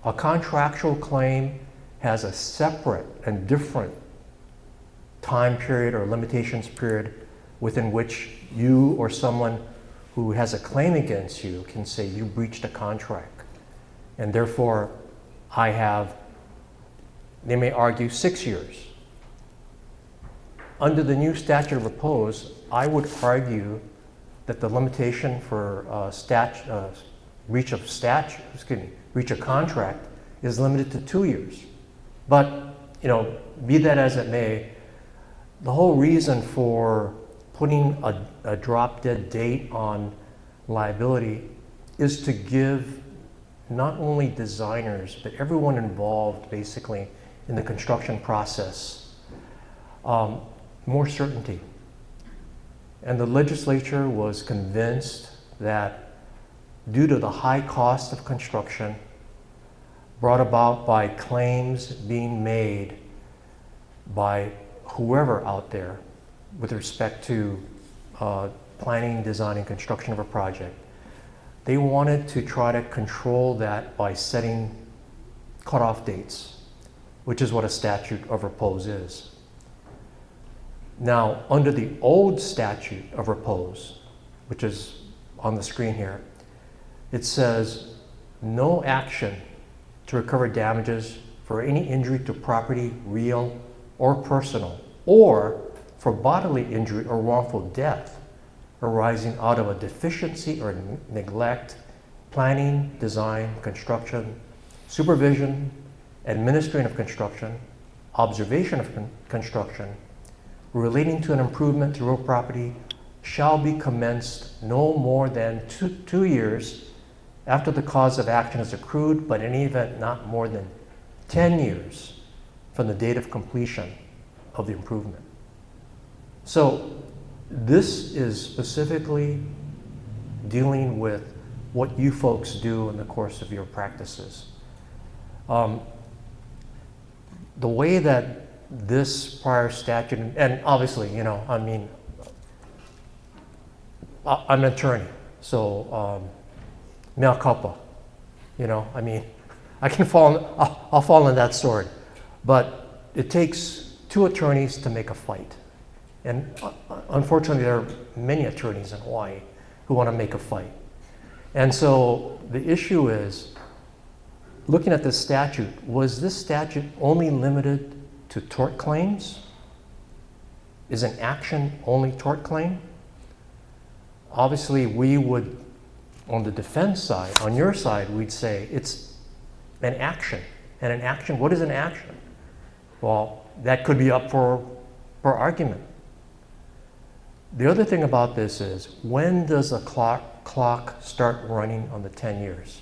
A contractual claim has a separate and different time period or limitations period within which you or someone who has a claim against you can say you breached a contract. And therefore, I have, they may argue, 6 years. Under the new statute of repose, I would argue that the limitation for breach of contract is limited to 2 years. But, you know, be that as it may, the whole reason for putting a drop-dead date on liability is to give not only designers, but everyone involved basically in the construction process more certainty. And the legislature was convinced that due to the high cost of construction brought about by claims being made by whoever out there with respect to planning, design, and construction of a project, they wanted to try to control that by setting cutoff dates, which is what a statute of repose is. Now, under the old statute of repose, which is on the screen here, it says no action to recover damages for any injury to property, real or personal, or for bodily injury or wrongful death arising out of a deficiency or neglect, planning, design, construction, supervision, administering of construction, observation of construction, relating to an improvement to real property shall be commenced no more than 2 years after the cause of action is accrued, but in any event not more than 10 years from the date of completion of the improvement. So this is specifically dealing with what you folks do in the course of your practices. The way that this prior statute, and obviously, you know, I mean, I'm an attorney, so mea culpa, you know, I mean, I can I'll fall on that sword, but it takes 2 attorneys to make a fight. And unfortunately, there are many attorneys in Hawaii who want to make a fight. And so the issue is, looking at this statute, was this statute only limited to tort claims? Is an action only tort claim? Obviously, we would, on the defense side, on your side, we'd say it's an action. And an action, what is an action? Well, that could be up for argument. The other thing about this is, when does a clock start running on the 10 years?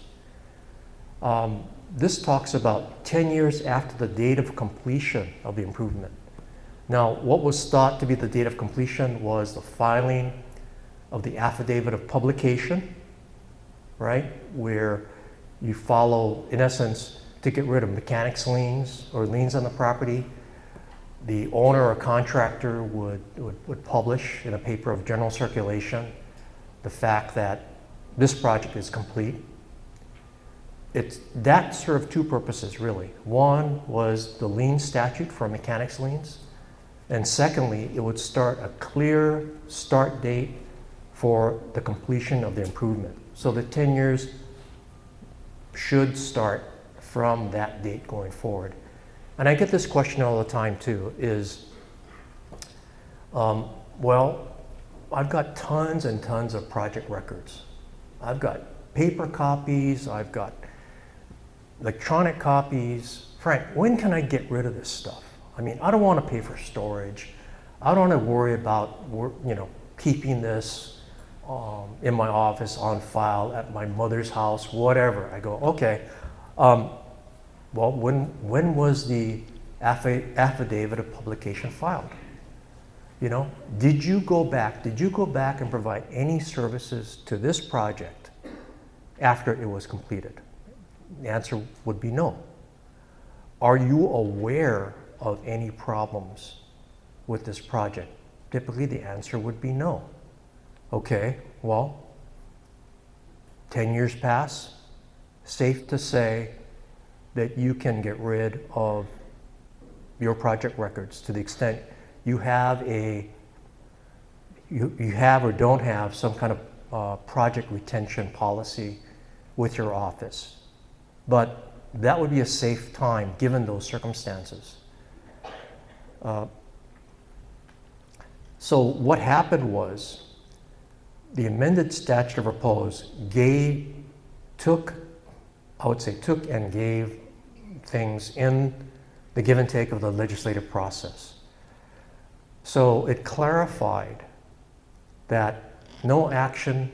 This talks about 10 years after the date of completion of the improvement. Now, what was thought to be the date of completion was the filing of the affidavit of publication, right? Where you follow, in essence, to get rid of mechanics liens or liens on the property. The owner or contractor would publish in a paper of general circulation the fact that this project is complete. That served 2 purposes, really. One was the lien statute for mechanics liens, and secondly, it would start a clear start date for the completion of the improvement. So the 10 years should start from that date going forward. And I get this question all the time too, is, well, I've got tons and tons of project records. I've got paper copies, I've got electronic copies. Frank, when can I get rid of this stuff? I mean, I don't want to pay for storage. I don't want to worry about, you know, keeping this in my office on file at my mother's house, whatever. I go, okay. Well, when was the affidavit of publication filed? You know, did you go back and provide any services to this project after it was completed? The answer would be no. Are you aware of any problems with this project? Typically, the answer would be no. Okay, well, 10 years pass, safe to say that you can get rid of your project records to the extent you have you have or don't have some kind of project retention policy with your office. But that would be a safe time given those circumstances. So what happened was the amended statute of repose took and gave things in the give and take of the legislative process. So it clarified that no action,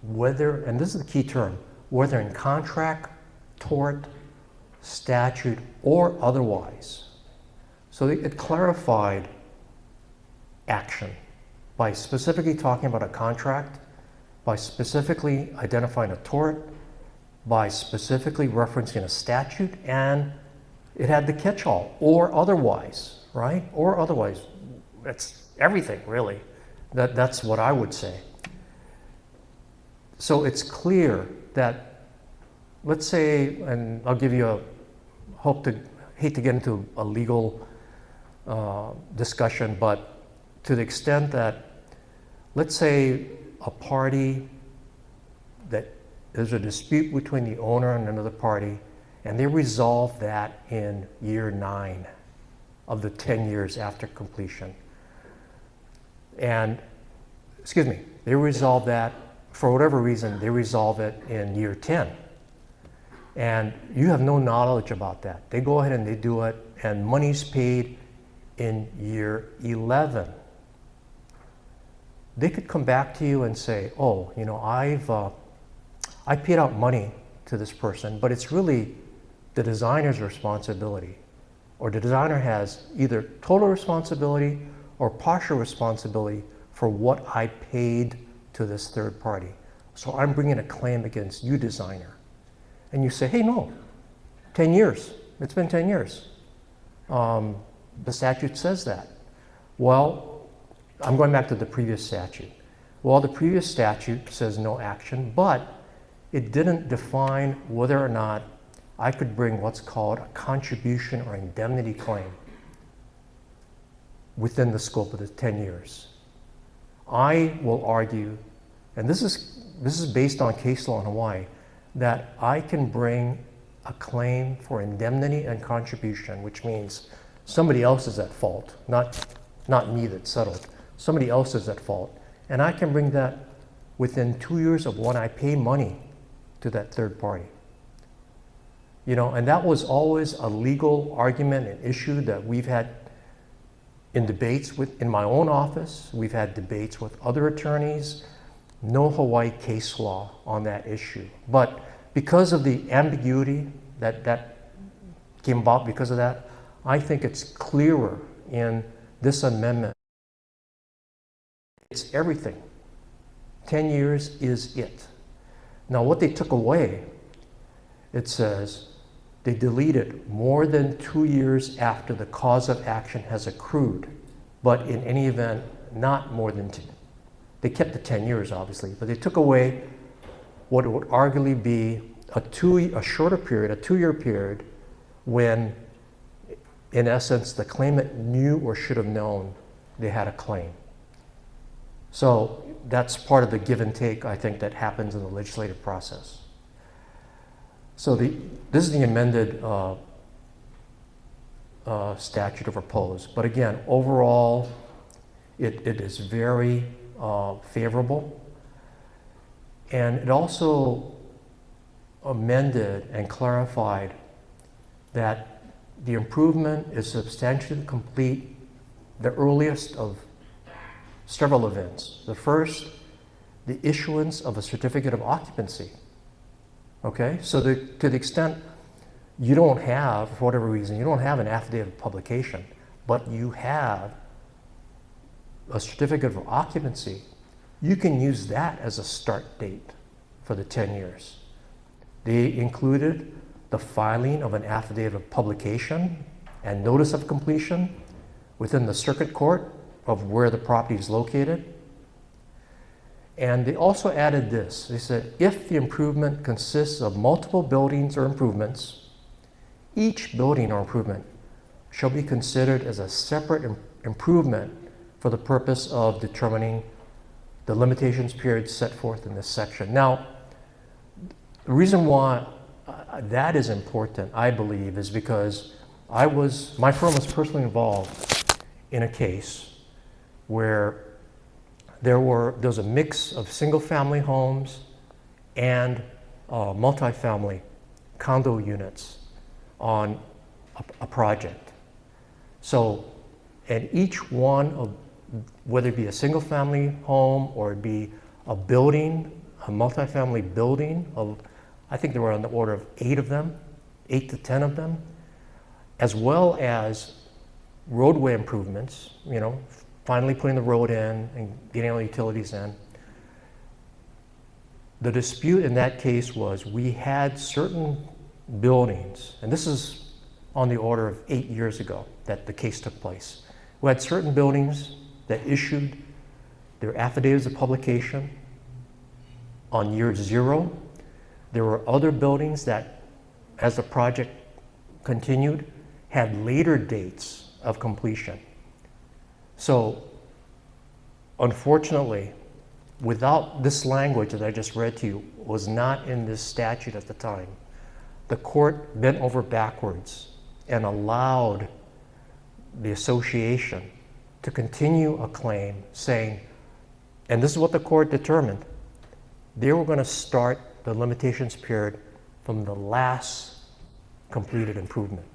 whether, and this is the key term, whether in contract, tort, statute, or otherwise. So it clarified action by specifically talking about a contract, by specifically identifying a tort, by specifically referencing a statute, and it had the catch-all, or otherwise, right? Or otherwise. It's everything, really. That's what I would say. So it's clear that, let's say, and I'll give you hate to get into a legal discussion, but to the extent that, let's say a party, that there's a dispute between the owner and another party, and they resolve that in year 9 of the 10 years after completion. And, they resolve that, for whatever reason, they resolve it in year 10. And you have no knowledge about that. They go ahead and they do it, and money's paid in year 11. They could come back to you and say, oh, I paid out money to this person, but it's really the designer's responsibility. Or the designer has either total responsibility or partial responsibility for what I paid to this third party. So I'm bringing a claim against you, designer. And you say, hey, no, 10 years. It's been 10 years. The statute says that. Well, I'm going back to the previous statute. Well, the previous statute says no action, but it didn't define whether or not I could bring what's called a contribution or indemnity claim within the scope of the 10 years. I will argue, and this is based on case law in Hawaii, that I can bring a claim for indemnity and contribution, which means somebody else is at fault, not me that settled. Somebody else is at fault. And I can bring that within 2 years of when I pay money to that third party. And that was always a legal argument and issue that we've had in debates in my own office. We've had debates with other attorneys. No Hawaii case law on that issue. But because of the ambiguity that came about because of that, I think it's clearer in this amendment. It's everything. 10 years is it. Now, what they took away, it says they deleted more than 2 years after the cause of action has accrued, but in any event, not more than 2. They kept the 10 years, obviously, but they took away what would arguably be a shorter period, a 2-year period, when, in essence, the claimant knew or should have known they had a claim. So that's part of the give and take, I think, that happens in the legislative process. So this is the amended statute of repose. But again, overall, it is very favorable. And it also amended and clarified that the improvement is substantially complete the earliest of several events. The first, the issuance of a certificate of occupancy. Okay, so to the extent you don't have, for whatever reason, you don't have an affidavit of publication, but you have a certificate of occupancy, you can use that as a start date for the 10 years. They included the filing of an affidavit of publication and notice of completion within the circuit court of where the property is located. And they also added this. They said, if the improvement consists of multiple buildings or improvements, each building or improvement shall be considered as a separate improvement for the purpose of determining the limitations period set forth in this section. Now, the reason why that is important, I believe, is because my firm was personally involved in a case where there was a mix of single-family homes and multifamily condo units on a project. So, and each one of, whether it be a single-family home or it be a building, a multifamily building of, I think there were on the order of 8 of them, 8 to 10 of them, as well as roadway improvements, finally putting the road in and getting all the utilities in. The dispute in that case was we had certain buildings, and this is on the order of 8 years ago that the case took place. We had certain buildings that issued their affidavits of publication on year 0. There were other buildings that, as the project continued, had later dates of completion. So, unfortunately, without this language that I just read to you, was not in this statute at the time, the court bent over backwards and allowed the association to continue a claim saying, and this is what the court determined, they were going to start the limitations period from the last completed improvement.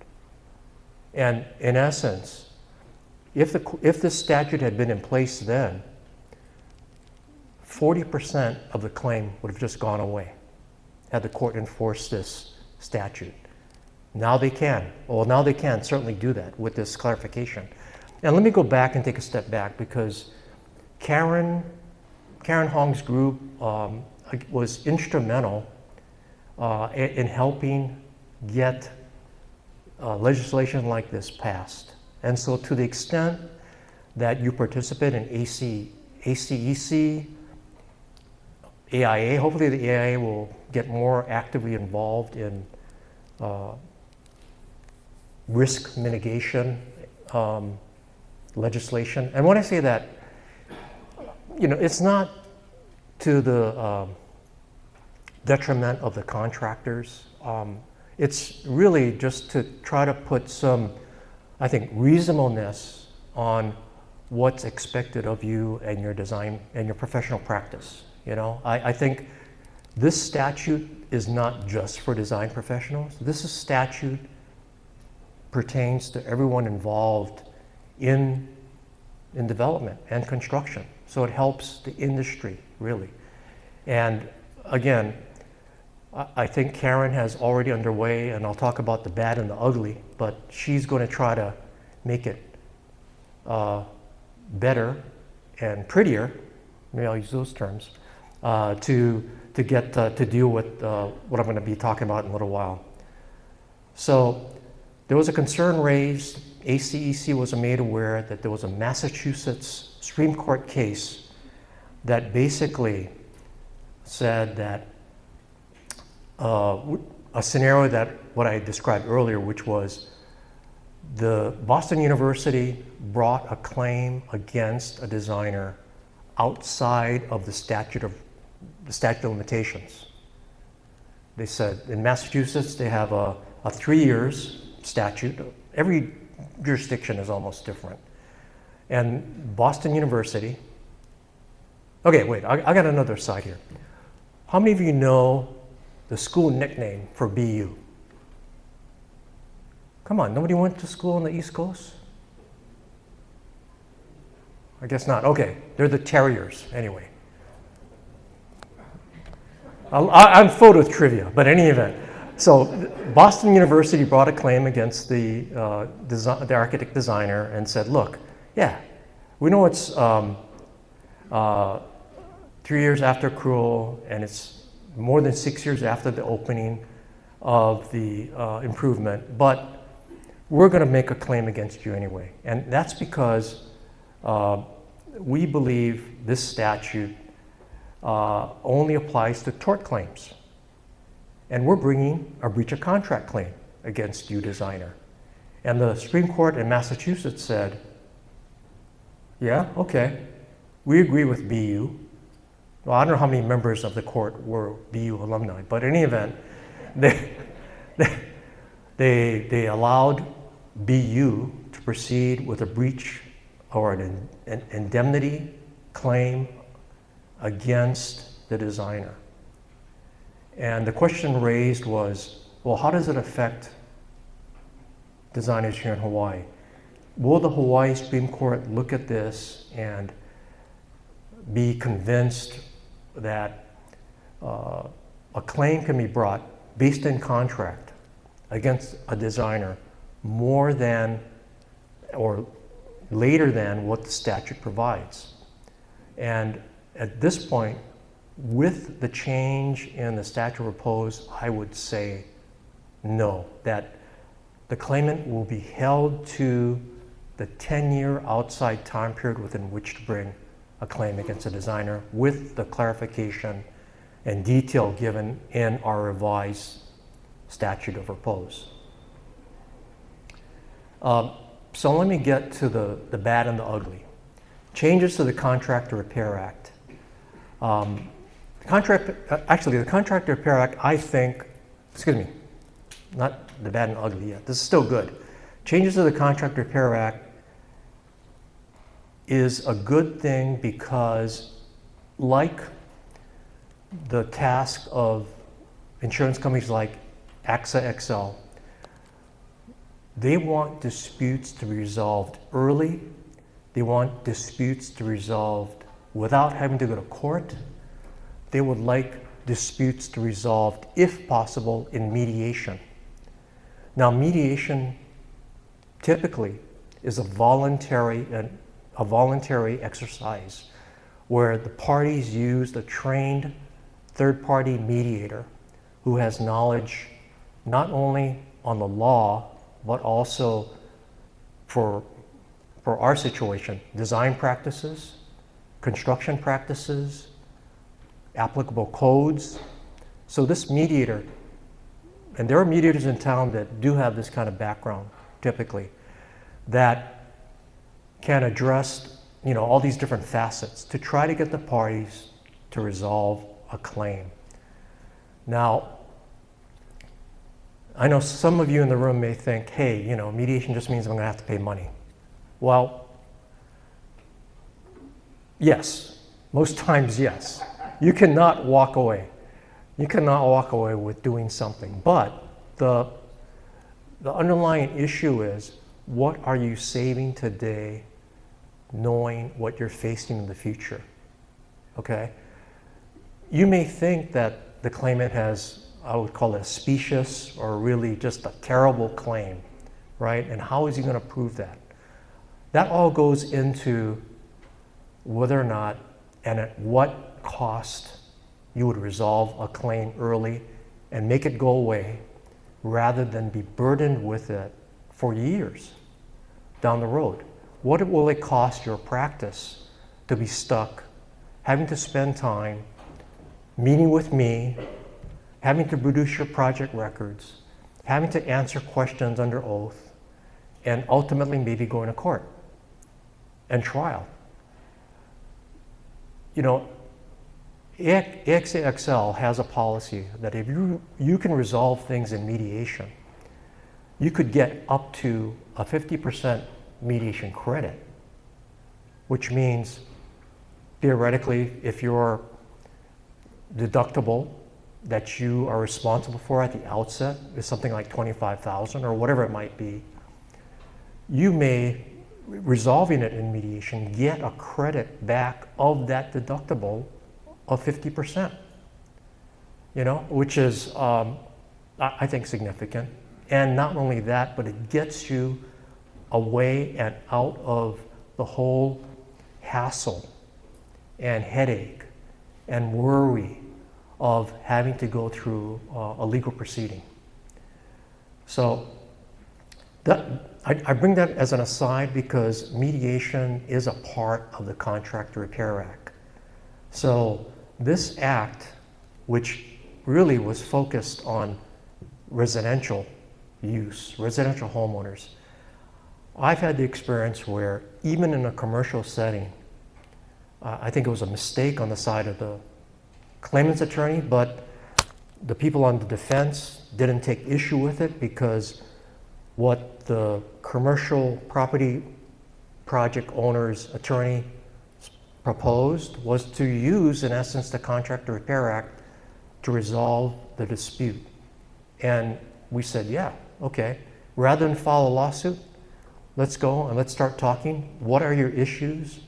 And in essence, if this statute had been in place then, 40% of the claim would have just gone away had the court enforced this statute. Now they can. Well, now they can certainly do that with this clarification. And let me go back and take a step back because Karen Hong's group was instrumental in helping get legislation like this passed. And so to the extent that you participate in ACEC, AIA, hopefully the AIA will get more actively involved in risk mitigation legislation. And when I say that, it's not to the detriment of the contractors. It's really just to try to put some, I think, reasonableness on what's expected of you and your design and your professional practice. I think this statute is not just for design professionals. This statute pertains to everyone involved in development and construction. So it helps the industry, really. And again, I think Karen has already underway, and I'll talk about the bad and the ugly, but she's going to try to make it better and prettier, maybe I'll use those terms, to get to deal with what I'm going to be talking about in a little while. So there was a concern raised. ACEC was made aware that there was a Massachusetts Supreme Court case that basically said that a scenario that what I described earlier, which was the Boston University brought a claim against a designer outside of the statute of limitations. They said in Massachusetts they have a 3 years statute. Every jurisdiction is almost different. And Boston University, okay, wait, I got another side here. How many of you know the school nickname for BU? Come on, nobody went to school on the East Coast? I guess not. Okay, they're the Terriers, anyway. I'm full with trivia, but in any event. So Boston University brought a claim against the architect designer and said, look, yeah, we know it's 3 years after accrual and it's more than 6 years after the opening of the improvement, but we're going to make a claim against you anyway. And that's because We believe this statute only applies to tort claims. And we're bringing a breach of contract claim against you, designer. And the Supreme Court in Massachusetts said, yeah, okay, we agree with BU. Well, I don't know how many members of the court were BU alumni, but in any event, they allowed BU to proceed with a breach or an indemnity claim against the designer. And the question raised was, well, how does it affect designers here in Hawaii? Will the Hawaii Supreme Court look at this and be convinced that a claim can be brought based in contract against a designer more than or later than what the statute provides? And at this point, with the change in the statute proposed, I would say no, that the claimant will be held to the 10-year outside time period within which to bring a claim against a designer, with the clarification and detail given in our revised statute of repose. So let me get to the bad and the ugly. Changes to the Contract to Repair Act. The Contract to Repair Act, I think, not the bad and ugly yet, this is still good. Changes to the Contract to Repair Act is a good thing because, like the task of insurance companies like AXA XL, they want disputes to be resolved early. They want disputes to be resolved without having to go to court. They would like disputes to be resolved, if possible, in mediation. Now, mediation typically is a voluntary exercise where the parties use a trained third-party mediator who has knowledge not only on the law, but also for our situation, design practices, construction practices, applicable codes. So this mediator, and there are mediators in town that do have this kind of background typically, that can address all these different facets to try to get the parties to resolve a claim. Now, I know some of you in the room may think, hey, mediation just means I'm going to have to pay money. Well, yes, most times yes. You cannot walk away. You cannot walk away with doing something. But the underlying issue is, what are you saving today knowing what you're facing in the future? Okay? You may think that the claimant has, I would call it a specious or really just a terrible claim, right? And how is he going to prove that? That all goes into whether or not and at what cost you would resolve a claim early and make it go away rather than be burdened with it for years down the road. What will it cost your practice to be stuck, having to spend time meeting with me, having to produce your project records, having to answer questions under oath, and ultimately maybe going to court and trial? AXA XL has a policy that if you can resolve things in mediation, you could get up to a 50% mediation credit, which means theoretically, if your deductible that you are responsible for at the outset is something like $25,000 or whatever it might be, you may, resolving it in mediation, get a credit back of that deductible of 50%, which is, I think, significant. And not only that, but it gets you away and out of the whole hassle and headache and worry of having to go through a legal proceeding. So I bring that as an aside because mediation is a part of the Contractor Repair Act. So this act, which really was focused on residential use, residential homeowners, I've had the experience where even in a commercial setting, I think it was a mistake on the side of the claimant's attorney, but the people on the defense didn't take issue with it because what the commercial property project owner's attorney proposed was to use, in essence, the Contractor Repair Act to resolve the dispute. And we said, yeah, okay, rather than file a lawsuit, let's go and let's start talking. What are your issues?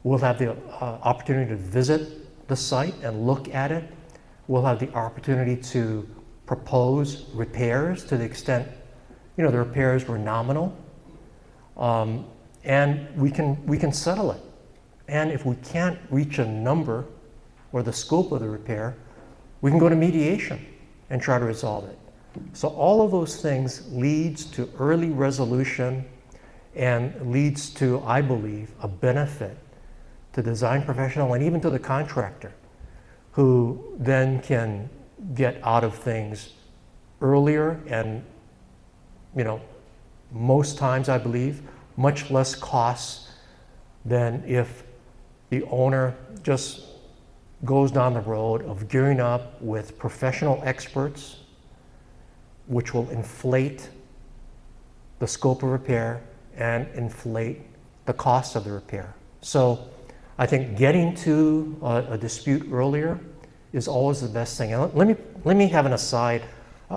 We'll have the opportunity to visit the site and look at it. We'll have the opportunity to propose repairs to the extent, the repairs were nominal. And we can settle it. And if we can't reach a number or the scope of the repair, we can go to mediation and try to resolve it. So all of those things leads to early resolution and leads to, I believe, a benefit to the design professional and even to the contractor, who then can get out of things earlier and, most times, I believe, much less costs than if the owner just goes down the road of gearing up with professional experts, which will inflate the scope of repair and inflate the cost of the repair. So I think getting to a dispute earlier is always the best thing. And let me have an aside.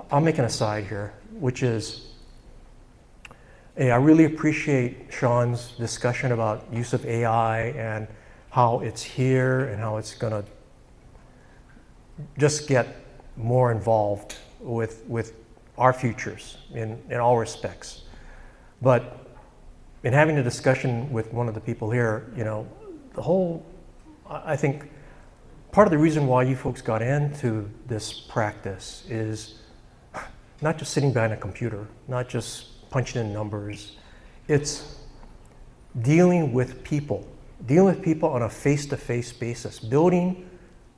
I'll make an aside here, which is, I really appreciate Sean's discussion about use of AI and how it's here and how it's going to just get more involved with our futures in all respects. But in having a discussion with one of the people here, I think part of the reason why you folks got into this practice is not just sitting behind a computer, not just punching in numbers. It's dealing with people on a face-to-face basis, building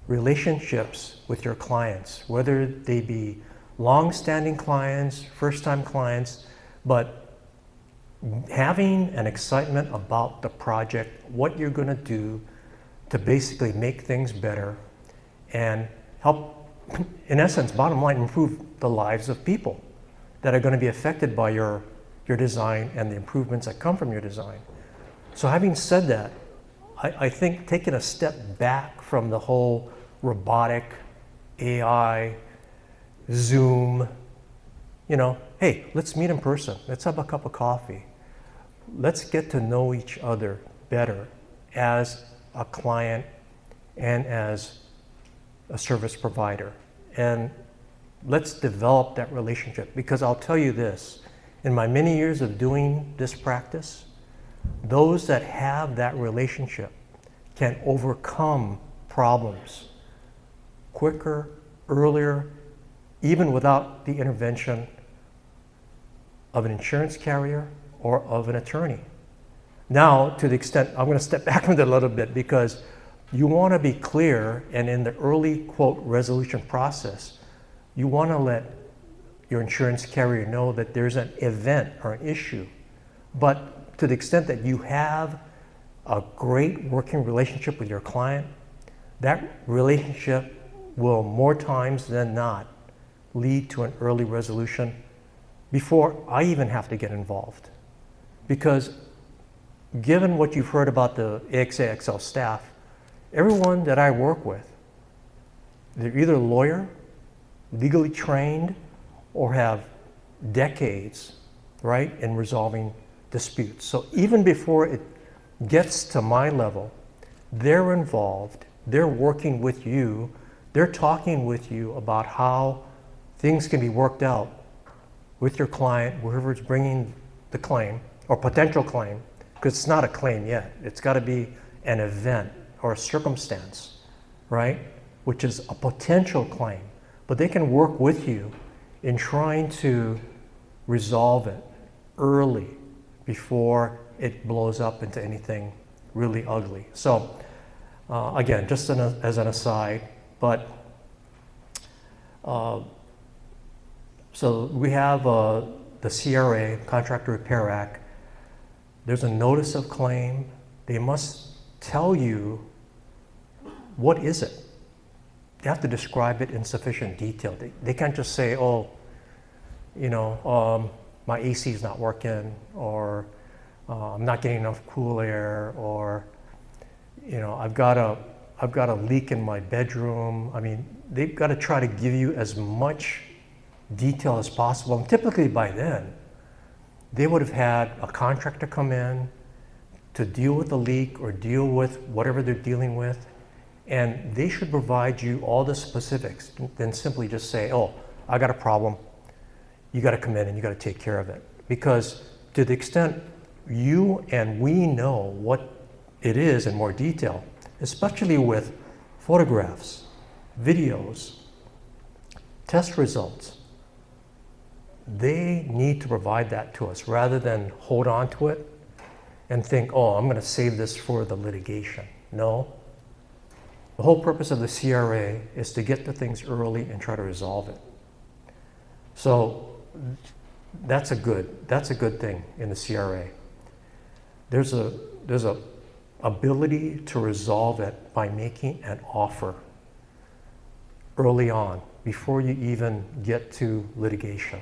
relationships with your clients, whether they be long-standing clients, first-time clients, but having an excitement about the project, what you're going to do to basically make things better and help, in essence, bottom line, improve the lives of people that are going to be affected by your design and the improvements that come from your design. So having said that, I think taking a step back from the whole robotic, AI, Zoom, hey, let's meet in person. Let's have a cup of coffee. Let's get to know each other better as a client and as a service provider. And let's develop that relationship, because I'll tell you this, in my many years of doing this practice, those that have that relationship can overcome problems quicker, earlier, even without the intervention of an insurance carrier or of an attorney. Now, to the extent, I'm going to step back from that a little bit, because you want to be clear, and in the early, quote, resolution process, you want to let your insurance carrier know that there's an event or an issue. But to the extent that you have a great working relationship with your client, that relationship will more times than not lead to an early resolution before I even have to get involved. Because given what you've heard about the AXA XL staff, everyone that I work with, they're either a lawyer, legally trained, or have decades, right, in resolving disputes. So even before it gets to my level, they're involved, they're working with you, they're talking with you about how things can be worked out with your client, whoever's bringing the claim or potential claim, because it's not a claim yet. It's got to be an event or a circumstance, right, which is a potential claim. But they can work with you in trying to resolve it early before it blows up into anything really ugly. So again, just as an aside, but so we have the CRA, Contractor Repair Act. There's a notice of claim. They must tell you what is it. They have to describe it in sufficient detail. They can't just say, oh, you know, my AC is not working, or I'm not getting enough cool air, or you know, I've got a leak in my bedroom. I mean, they've got to try to give you as much detail as possible. And typically by then, they would have had a contractor come in to deal with the leak or deal with whatever they're dealing with, and they should provide you all the specifics, then simply just say, oh, I got a problem. You got to come in and you got to take care of it. Because to the extent you and we know what it is in more detail, especially with photographs, videos, test results, they need to provide that to us rather than hold on to it and think, oh, I'm going to save this for the litigation. No. The whole purpose of the CRA is to get the things early and try to resolve it. So that's a good thing in the CRA. There's a ability to resolve it by making an offer early on before you even get to litigation.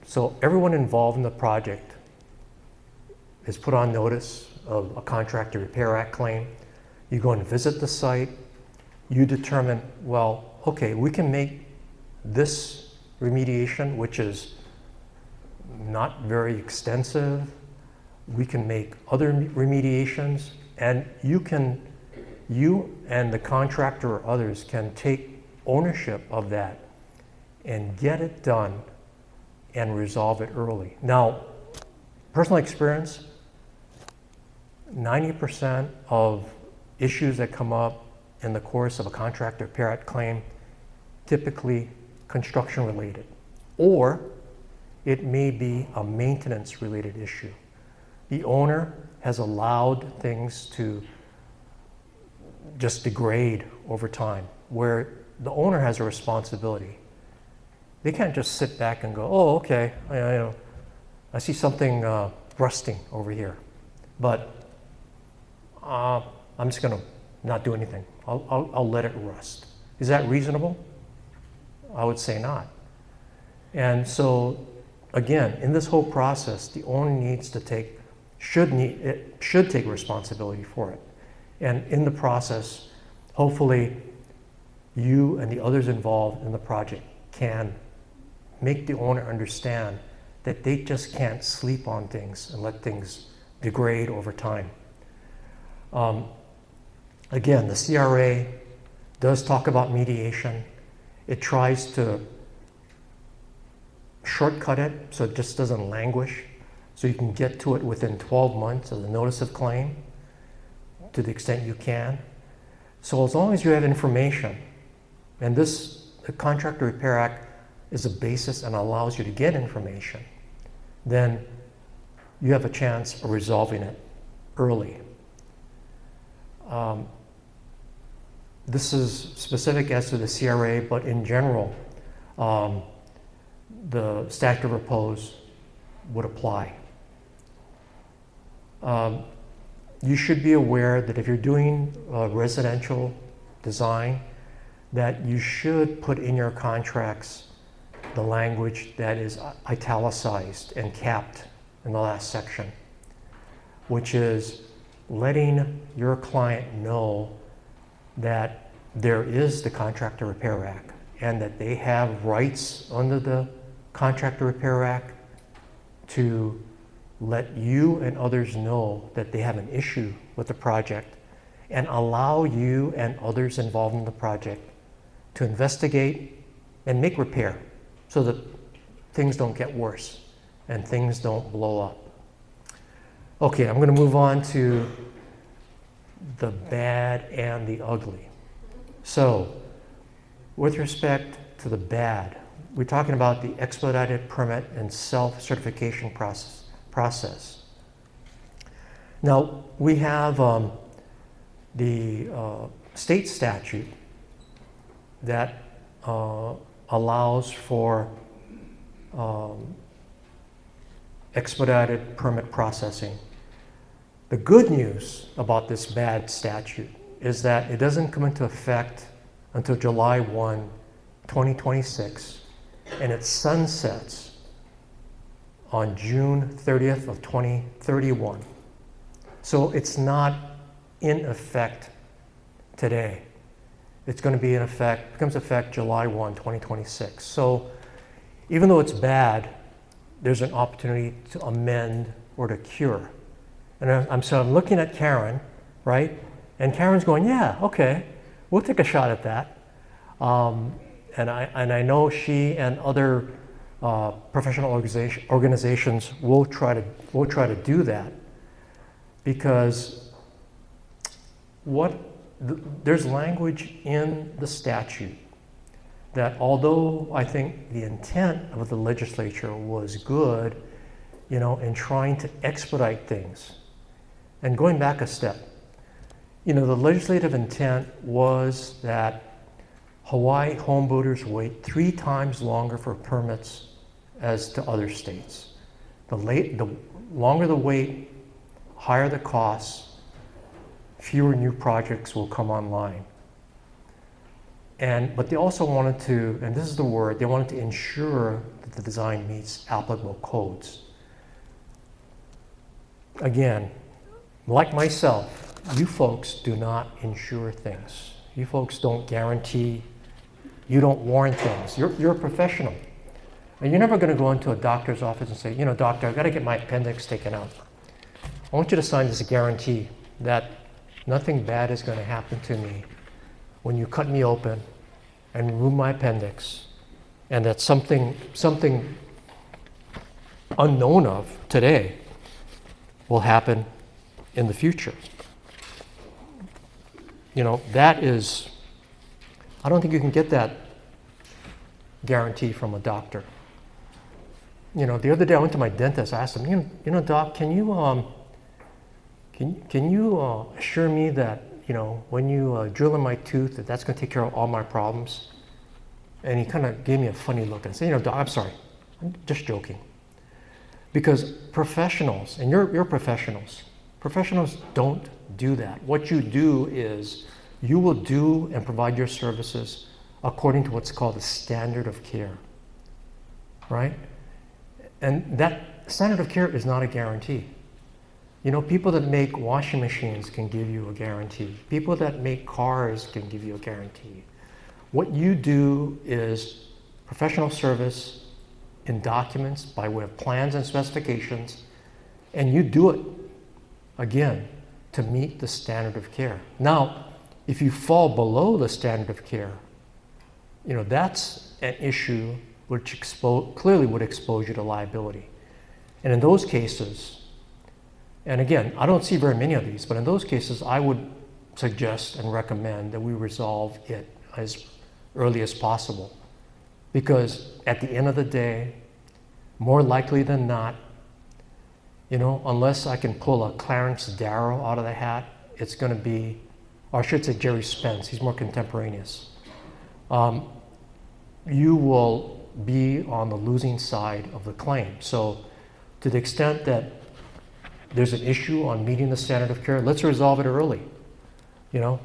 So everyone involved in the project is put on notice of a Contractor Repair Act claim. You go and visit the site. You determine, well, okay, we can make this remediation, which is not very extensive. We can make other remediations, and you and the contractor or others can take ownership of that and get it done and resolve it early. Now, personal experience, 90% of issues that come up in the course of a Contractor Repair Act claim, typically construction related, or it may be a maintenance related issue. The owner has allowed things to just degrade over time, where the owner has a responsibility. They can't just sit back and go, oh, okay, I see something rusting over here, but I'm just going to not do anything. I'll let it rust. Is that reasonable? I would say not. And so, again, in this whole process, the owner should take responsibility for it. And in the process, hopefully, you and the others involved in the project can make the owner understand that they just can't sleep on things and let things degrade over time. Again, the CRA does talk about mediation. It tries to shortcut it so it just doesn't languish, so you can get to it within 12 months of the notice of claim to the extent you can. So as long as you have information, and the Contractor Repair Act is a basis and allows you to get information, then you have a chance of resolving it early. This is specific as to the CRA, but in general, the statute of repose would apply. You should be aware that if you're doing residential design, that you should put in your contracts the language that is italicized and capped in the last section, which is letting your client know that there is the Contractor Repair Act and that they have rights under the Contractor Repair Act to let you and others know that they have an issue with the project, and allow you and others involved in the project to investigate and make repair so that things don't get worse and things don't blow up. Okay, I'm going to move on to the bad and the ugly. So, with respect to the bad, we're talking about the expedited permit and self-certification process. Now, we have the state statute that allows for expedited permit processing. The good news about this bad statute is that it doesn't come into effect until July 1, 2026, and it sunsets on June 30th of 2031. So it's not in effect today. It's going to be in effect, becomes effect July 1, 2026. So even though it's bad, there's an opportunity to amend or to cure. And I'm looking at Karen, right? And Karen's going, yeah, okay, we'll take a shot at that. And I know she and other professional organizations will try to do that, because there's language in the statute that, although I think the intent of the legislature was good, in trying to expedite things. And going back a step, the legislative intent was that Hawaii homebuilders wait 3 times longer for permits as to other states. The longer the wait, higher the costs, fewer new projects will come online. But they also wanted to, and this is the word, they wanted to ensure that the design meets applicable codes. Again, like myself, you folks do not insure things. You folks don't guarantee, you don't warrant things. You're a professional. And you're never going to go into a doctor's office and say, doctor, I've got to get my appendix taken out. I want you to sign this guarantee that nothing bad is going to happen to me when you cut me open and remove my appendix, and that something unknown of today will happen in the future. That is, I don't think you can get that guarantee from a doctor. The other day I went to my dentist. I asked him, Doc, can you assure me that, when you drill in my tooth, that's going to take care of all my problems? And he kind of gave me a funny look and said, Doc, I'm sorry, I'm just joking. Because professionals, and you're professionals don't do that. What you do is you will do and provide your services according to what's called the standard of care, right? And that standard of care is not a guarantee. People that make washing machines can give you a guarantee. People that make cars can give you a guarantee. What you do is professional service in documents by way of plans and specifications, and you do it, again, to meet the standard of care. Now, if you fall below the standard of care, that's an issue which clearly would expose you to liability. And in those cases, and again, I don't see very many of these, but in those cases, I would suggest and recommend that we resolve it as early as possible. Because at the end of the day, more likely than not, unless I can pull a Clarence Darrow out of the hat, it's going to be, or I should say Jerry Spence, he's more contemporaneous. You will be on the losing side of the claim. So to the extent that there's an issue on meeting the standard of care, let's resolve it early.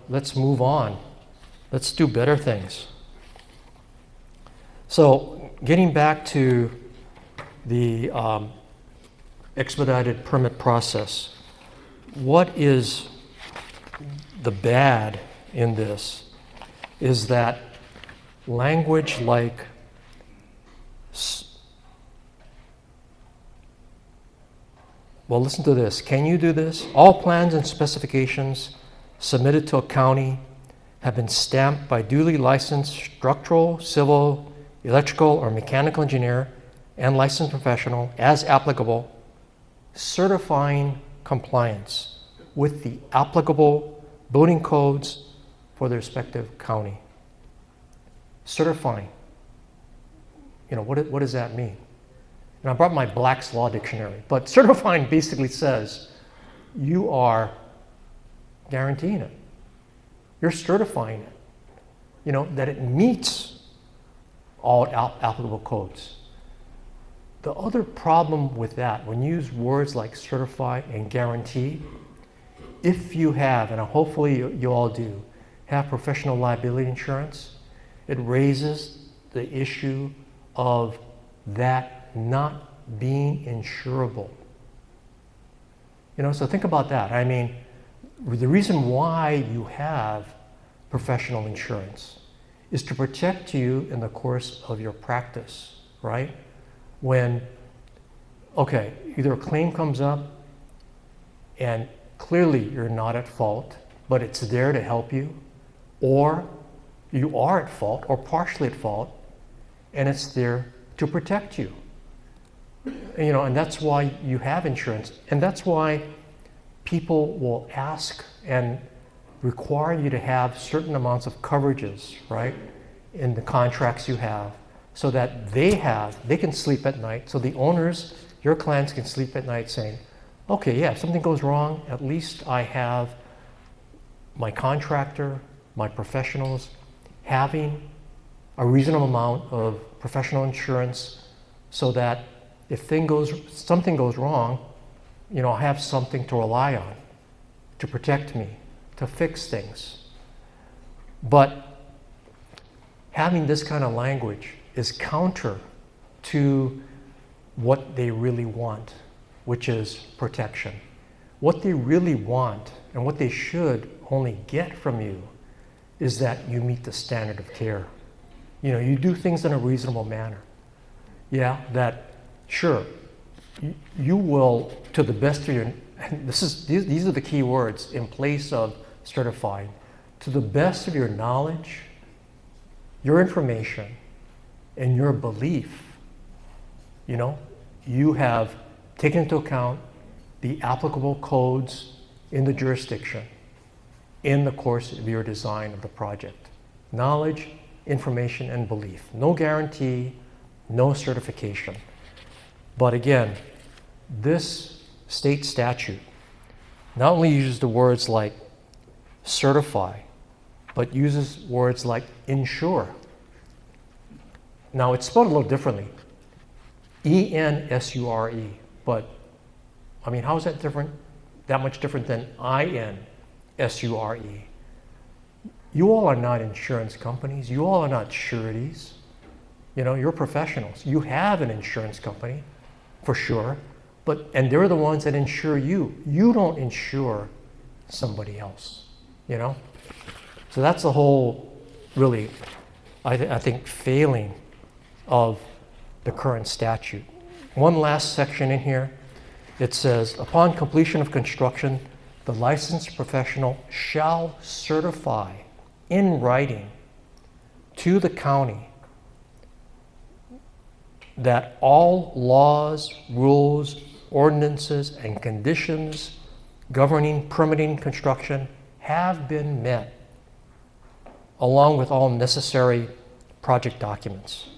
Let's move on. Let's do better things. So getting back to the expedited permit process, what is the bad in this is that language like well, listen to this. Can you do this? All plans and specifications submitted to a county have been stamped by duly licensed structural, civil, electrical, or mechanical engineer and licensed professional as applicable, certifying compliance with the applicable building codes for the respective county. Certifying. what does that mean? And I brought my Black's Law Dictionary, but certifying basically says you are guaranteeing it. You're certifying it, that it meets all applicable codes. The other problem with that, when you use words like certify and guarantee, if you have, and hopefully you all do, have professional liability insurance, it raises the issue of that not being insurable. So think about that. I mean, the reason why you have professional insurance is to protect you in the course of your practice, right? When, either a claim comes up and clearly you're not at fault, but it's there to help you, or you are at fault or partially at fault, and it's there to protect you. And that's why you have insurance, and that's why people will ask and require you to have certain amounts of coverages, right, in the contracts you have, so that they can sleep at night, so the owners, your clients, can sleep at night saying, okay, yeah, if something goes wrong, at least I have my contractor, my professionals, having a reasonable amount of professional insurance, so that if something goes wrong, I have something to rely on to protect me, to fix things. But having this kind of language is counter to what they really want, which is protection. What they really want, and what they should only get from you, is that you meet the standard of care. You do things in a reasonable manner. Yeah, that, sure, you will, to the best of your, and these are the key words in place of certifying, to the best of your knowledge, your information, and your belief, you have taken into account the applicable codes in the jurisdiction in the course of your design of the project. Knowledge, information, and belief. No guarantee, no certification. But again, this state statute not only uses the words like certify, but uses words like insure. Now, it's spelled a little differently, E-N-S-U-R-E, but I mean, how is that different? That much different than I-N-S-U-R-E. You all are not insurance companies. You all are not sureties. You're professionals. You have an insurance company, for sure, and they're the ones that insure you. You don't insure somebody else, So that's the whole, really, I think, failing of the current statute. One last section in here. It says, upon completion of construction, the licensed professional shall certify in writing to the county that all laws, rules, ordinances, and conditions governing permitting construction have been met, along with all necessary project documents.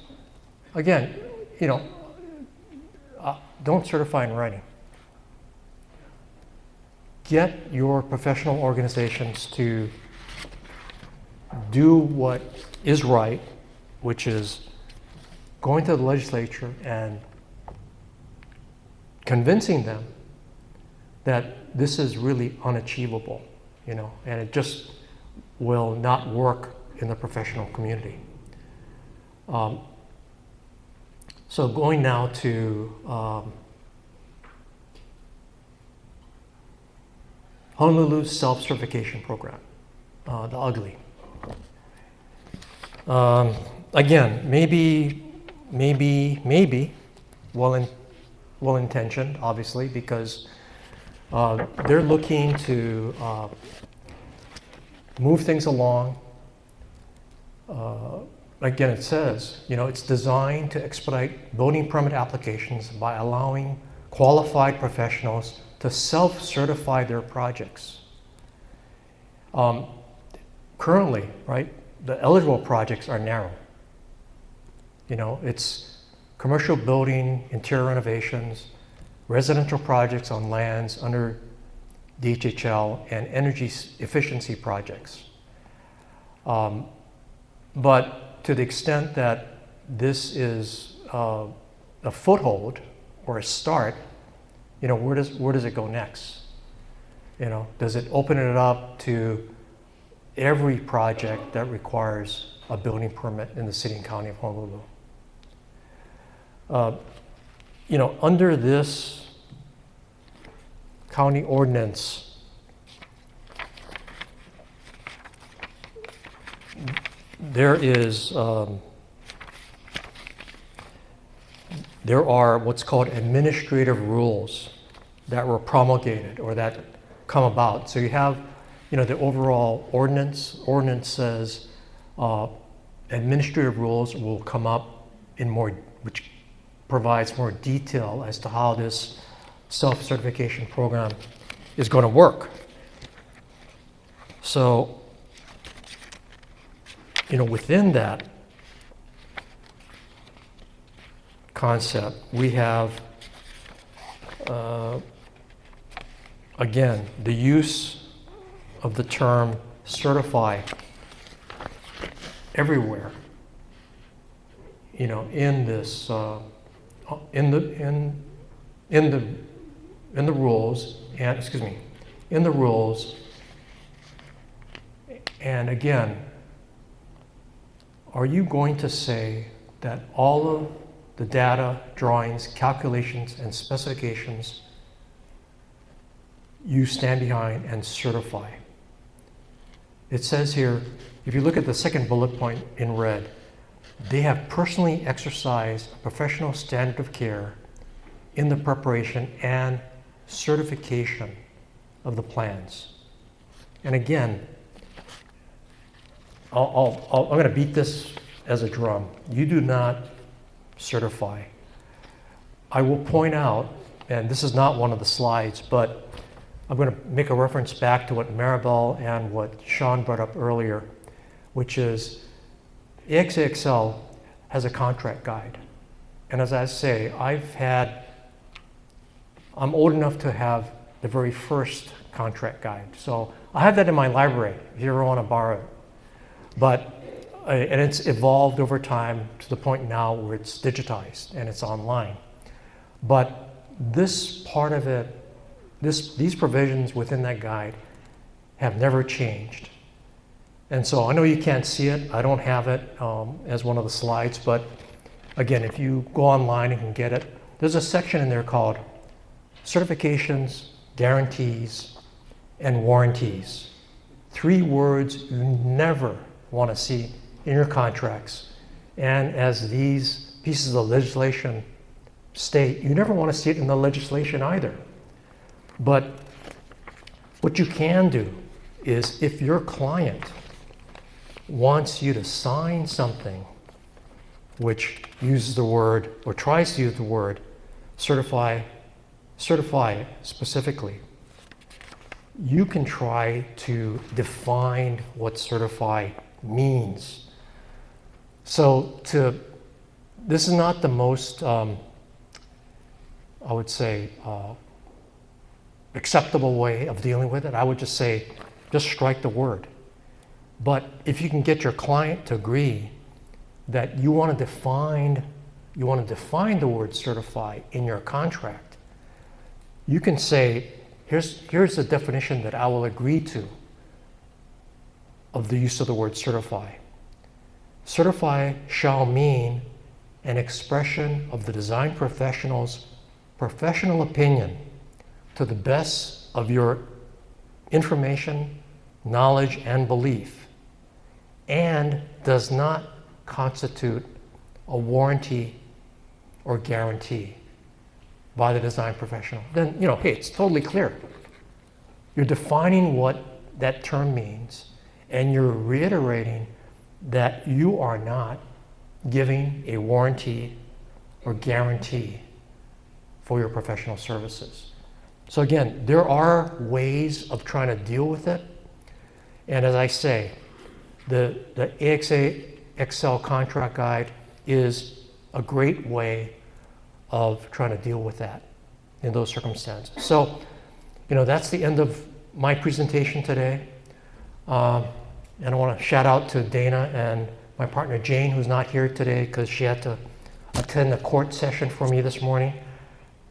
Again, don't certify in writing. Get your professional organizations to do what is right, which is going to the legislature and convincing them that this is really unachievable, and it just will not work in the professional community. So going now to Honolulu's self-certification program, the UGLI. Again, maybe well-intentioned, obviously, because they're looking to move things along. Again, it says, it's designed to expedite building permit applications by allowing qualified professionals to self-certify their projects. Currently, right, the eligible projects are narrow. It's commercial building, interior renovations, residential projects on lands under DHHL, and energy efficiency projects. But to the extent that this is a foothold or a start, where does it go next? Does it open it up to every project that requires a building permit in the city and county of Honolulu? Under this county ordinance, there are what's called administrative rules that were promulgated or that come about. So you have, the overall ordinance. Ordinance says administrative rules will come up which provides more detail as to how this self-certification program is going to work. So, within that concept, we have, again, the use of the term certify everywhere, in this, in the rules, and again, are you going to say that all of the data, drawings, calculations, and specifications you stand behind and certify? It says here, if you look at the second bullet point in red, they have personally exercised a professional standard of care in the preparation and certification of the plans. And again, I'm going to beat this as a drum. You do not certify. I will point out, and this is not one of the slides, but I'm going to make a reference back to what Maribel and what Sean brought up earlier, which is AXA XL has a contract guide. And as I say, I'm old enough to have the very first contract guide. So I have that in my library if you ever want to borrow it. And it's evolved over time to the point now where it's digitized and it's online. But this part of it, these provisions within that guide have never changed. And so I know you can't see it. I don't have it as one of the slides, but again, if you go online and can get it, there's a section in there called certifications, guarantees, and warranties. 3 words you never want to see in your contracts. And as these pieces of legislation state, you never want to see it in the legislation either. But what you can do is if your client wants you to sign something which uses the word or tries to use the word certify specifically, you can try to define what certify means. So this is not the most, I would say, acceptable way of dealing with it. I would just say, just strike the word. But if you can get your client to agree that you want to define the word certify in your contract, you can say, here's the definition that I will agree to of the use of the word certify. Certify shall mean an expression of the design professional's professional opinion to the best of your information, knowledge, and belief, and does not constitute a warranty or guarantee by the design professional. Then, hey, it's totally clear. You're defining what that term means, and you're reiterating that you are not giving a warranty or guarantee for your professional services. So again, there are ways of trying to deal with it. And as I say, the AXA XL contract guide is a great way of trying to deal with that in those circumstances. So, that's the end of my presentation today. And I want to shout out to Dana and my partner Jane, who's not here today because she had to attend a court session for me this morning.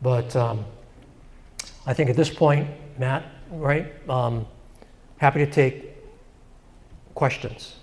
But I think at this point, Matt, right, happy to take questions.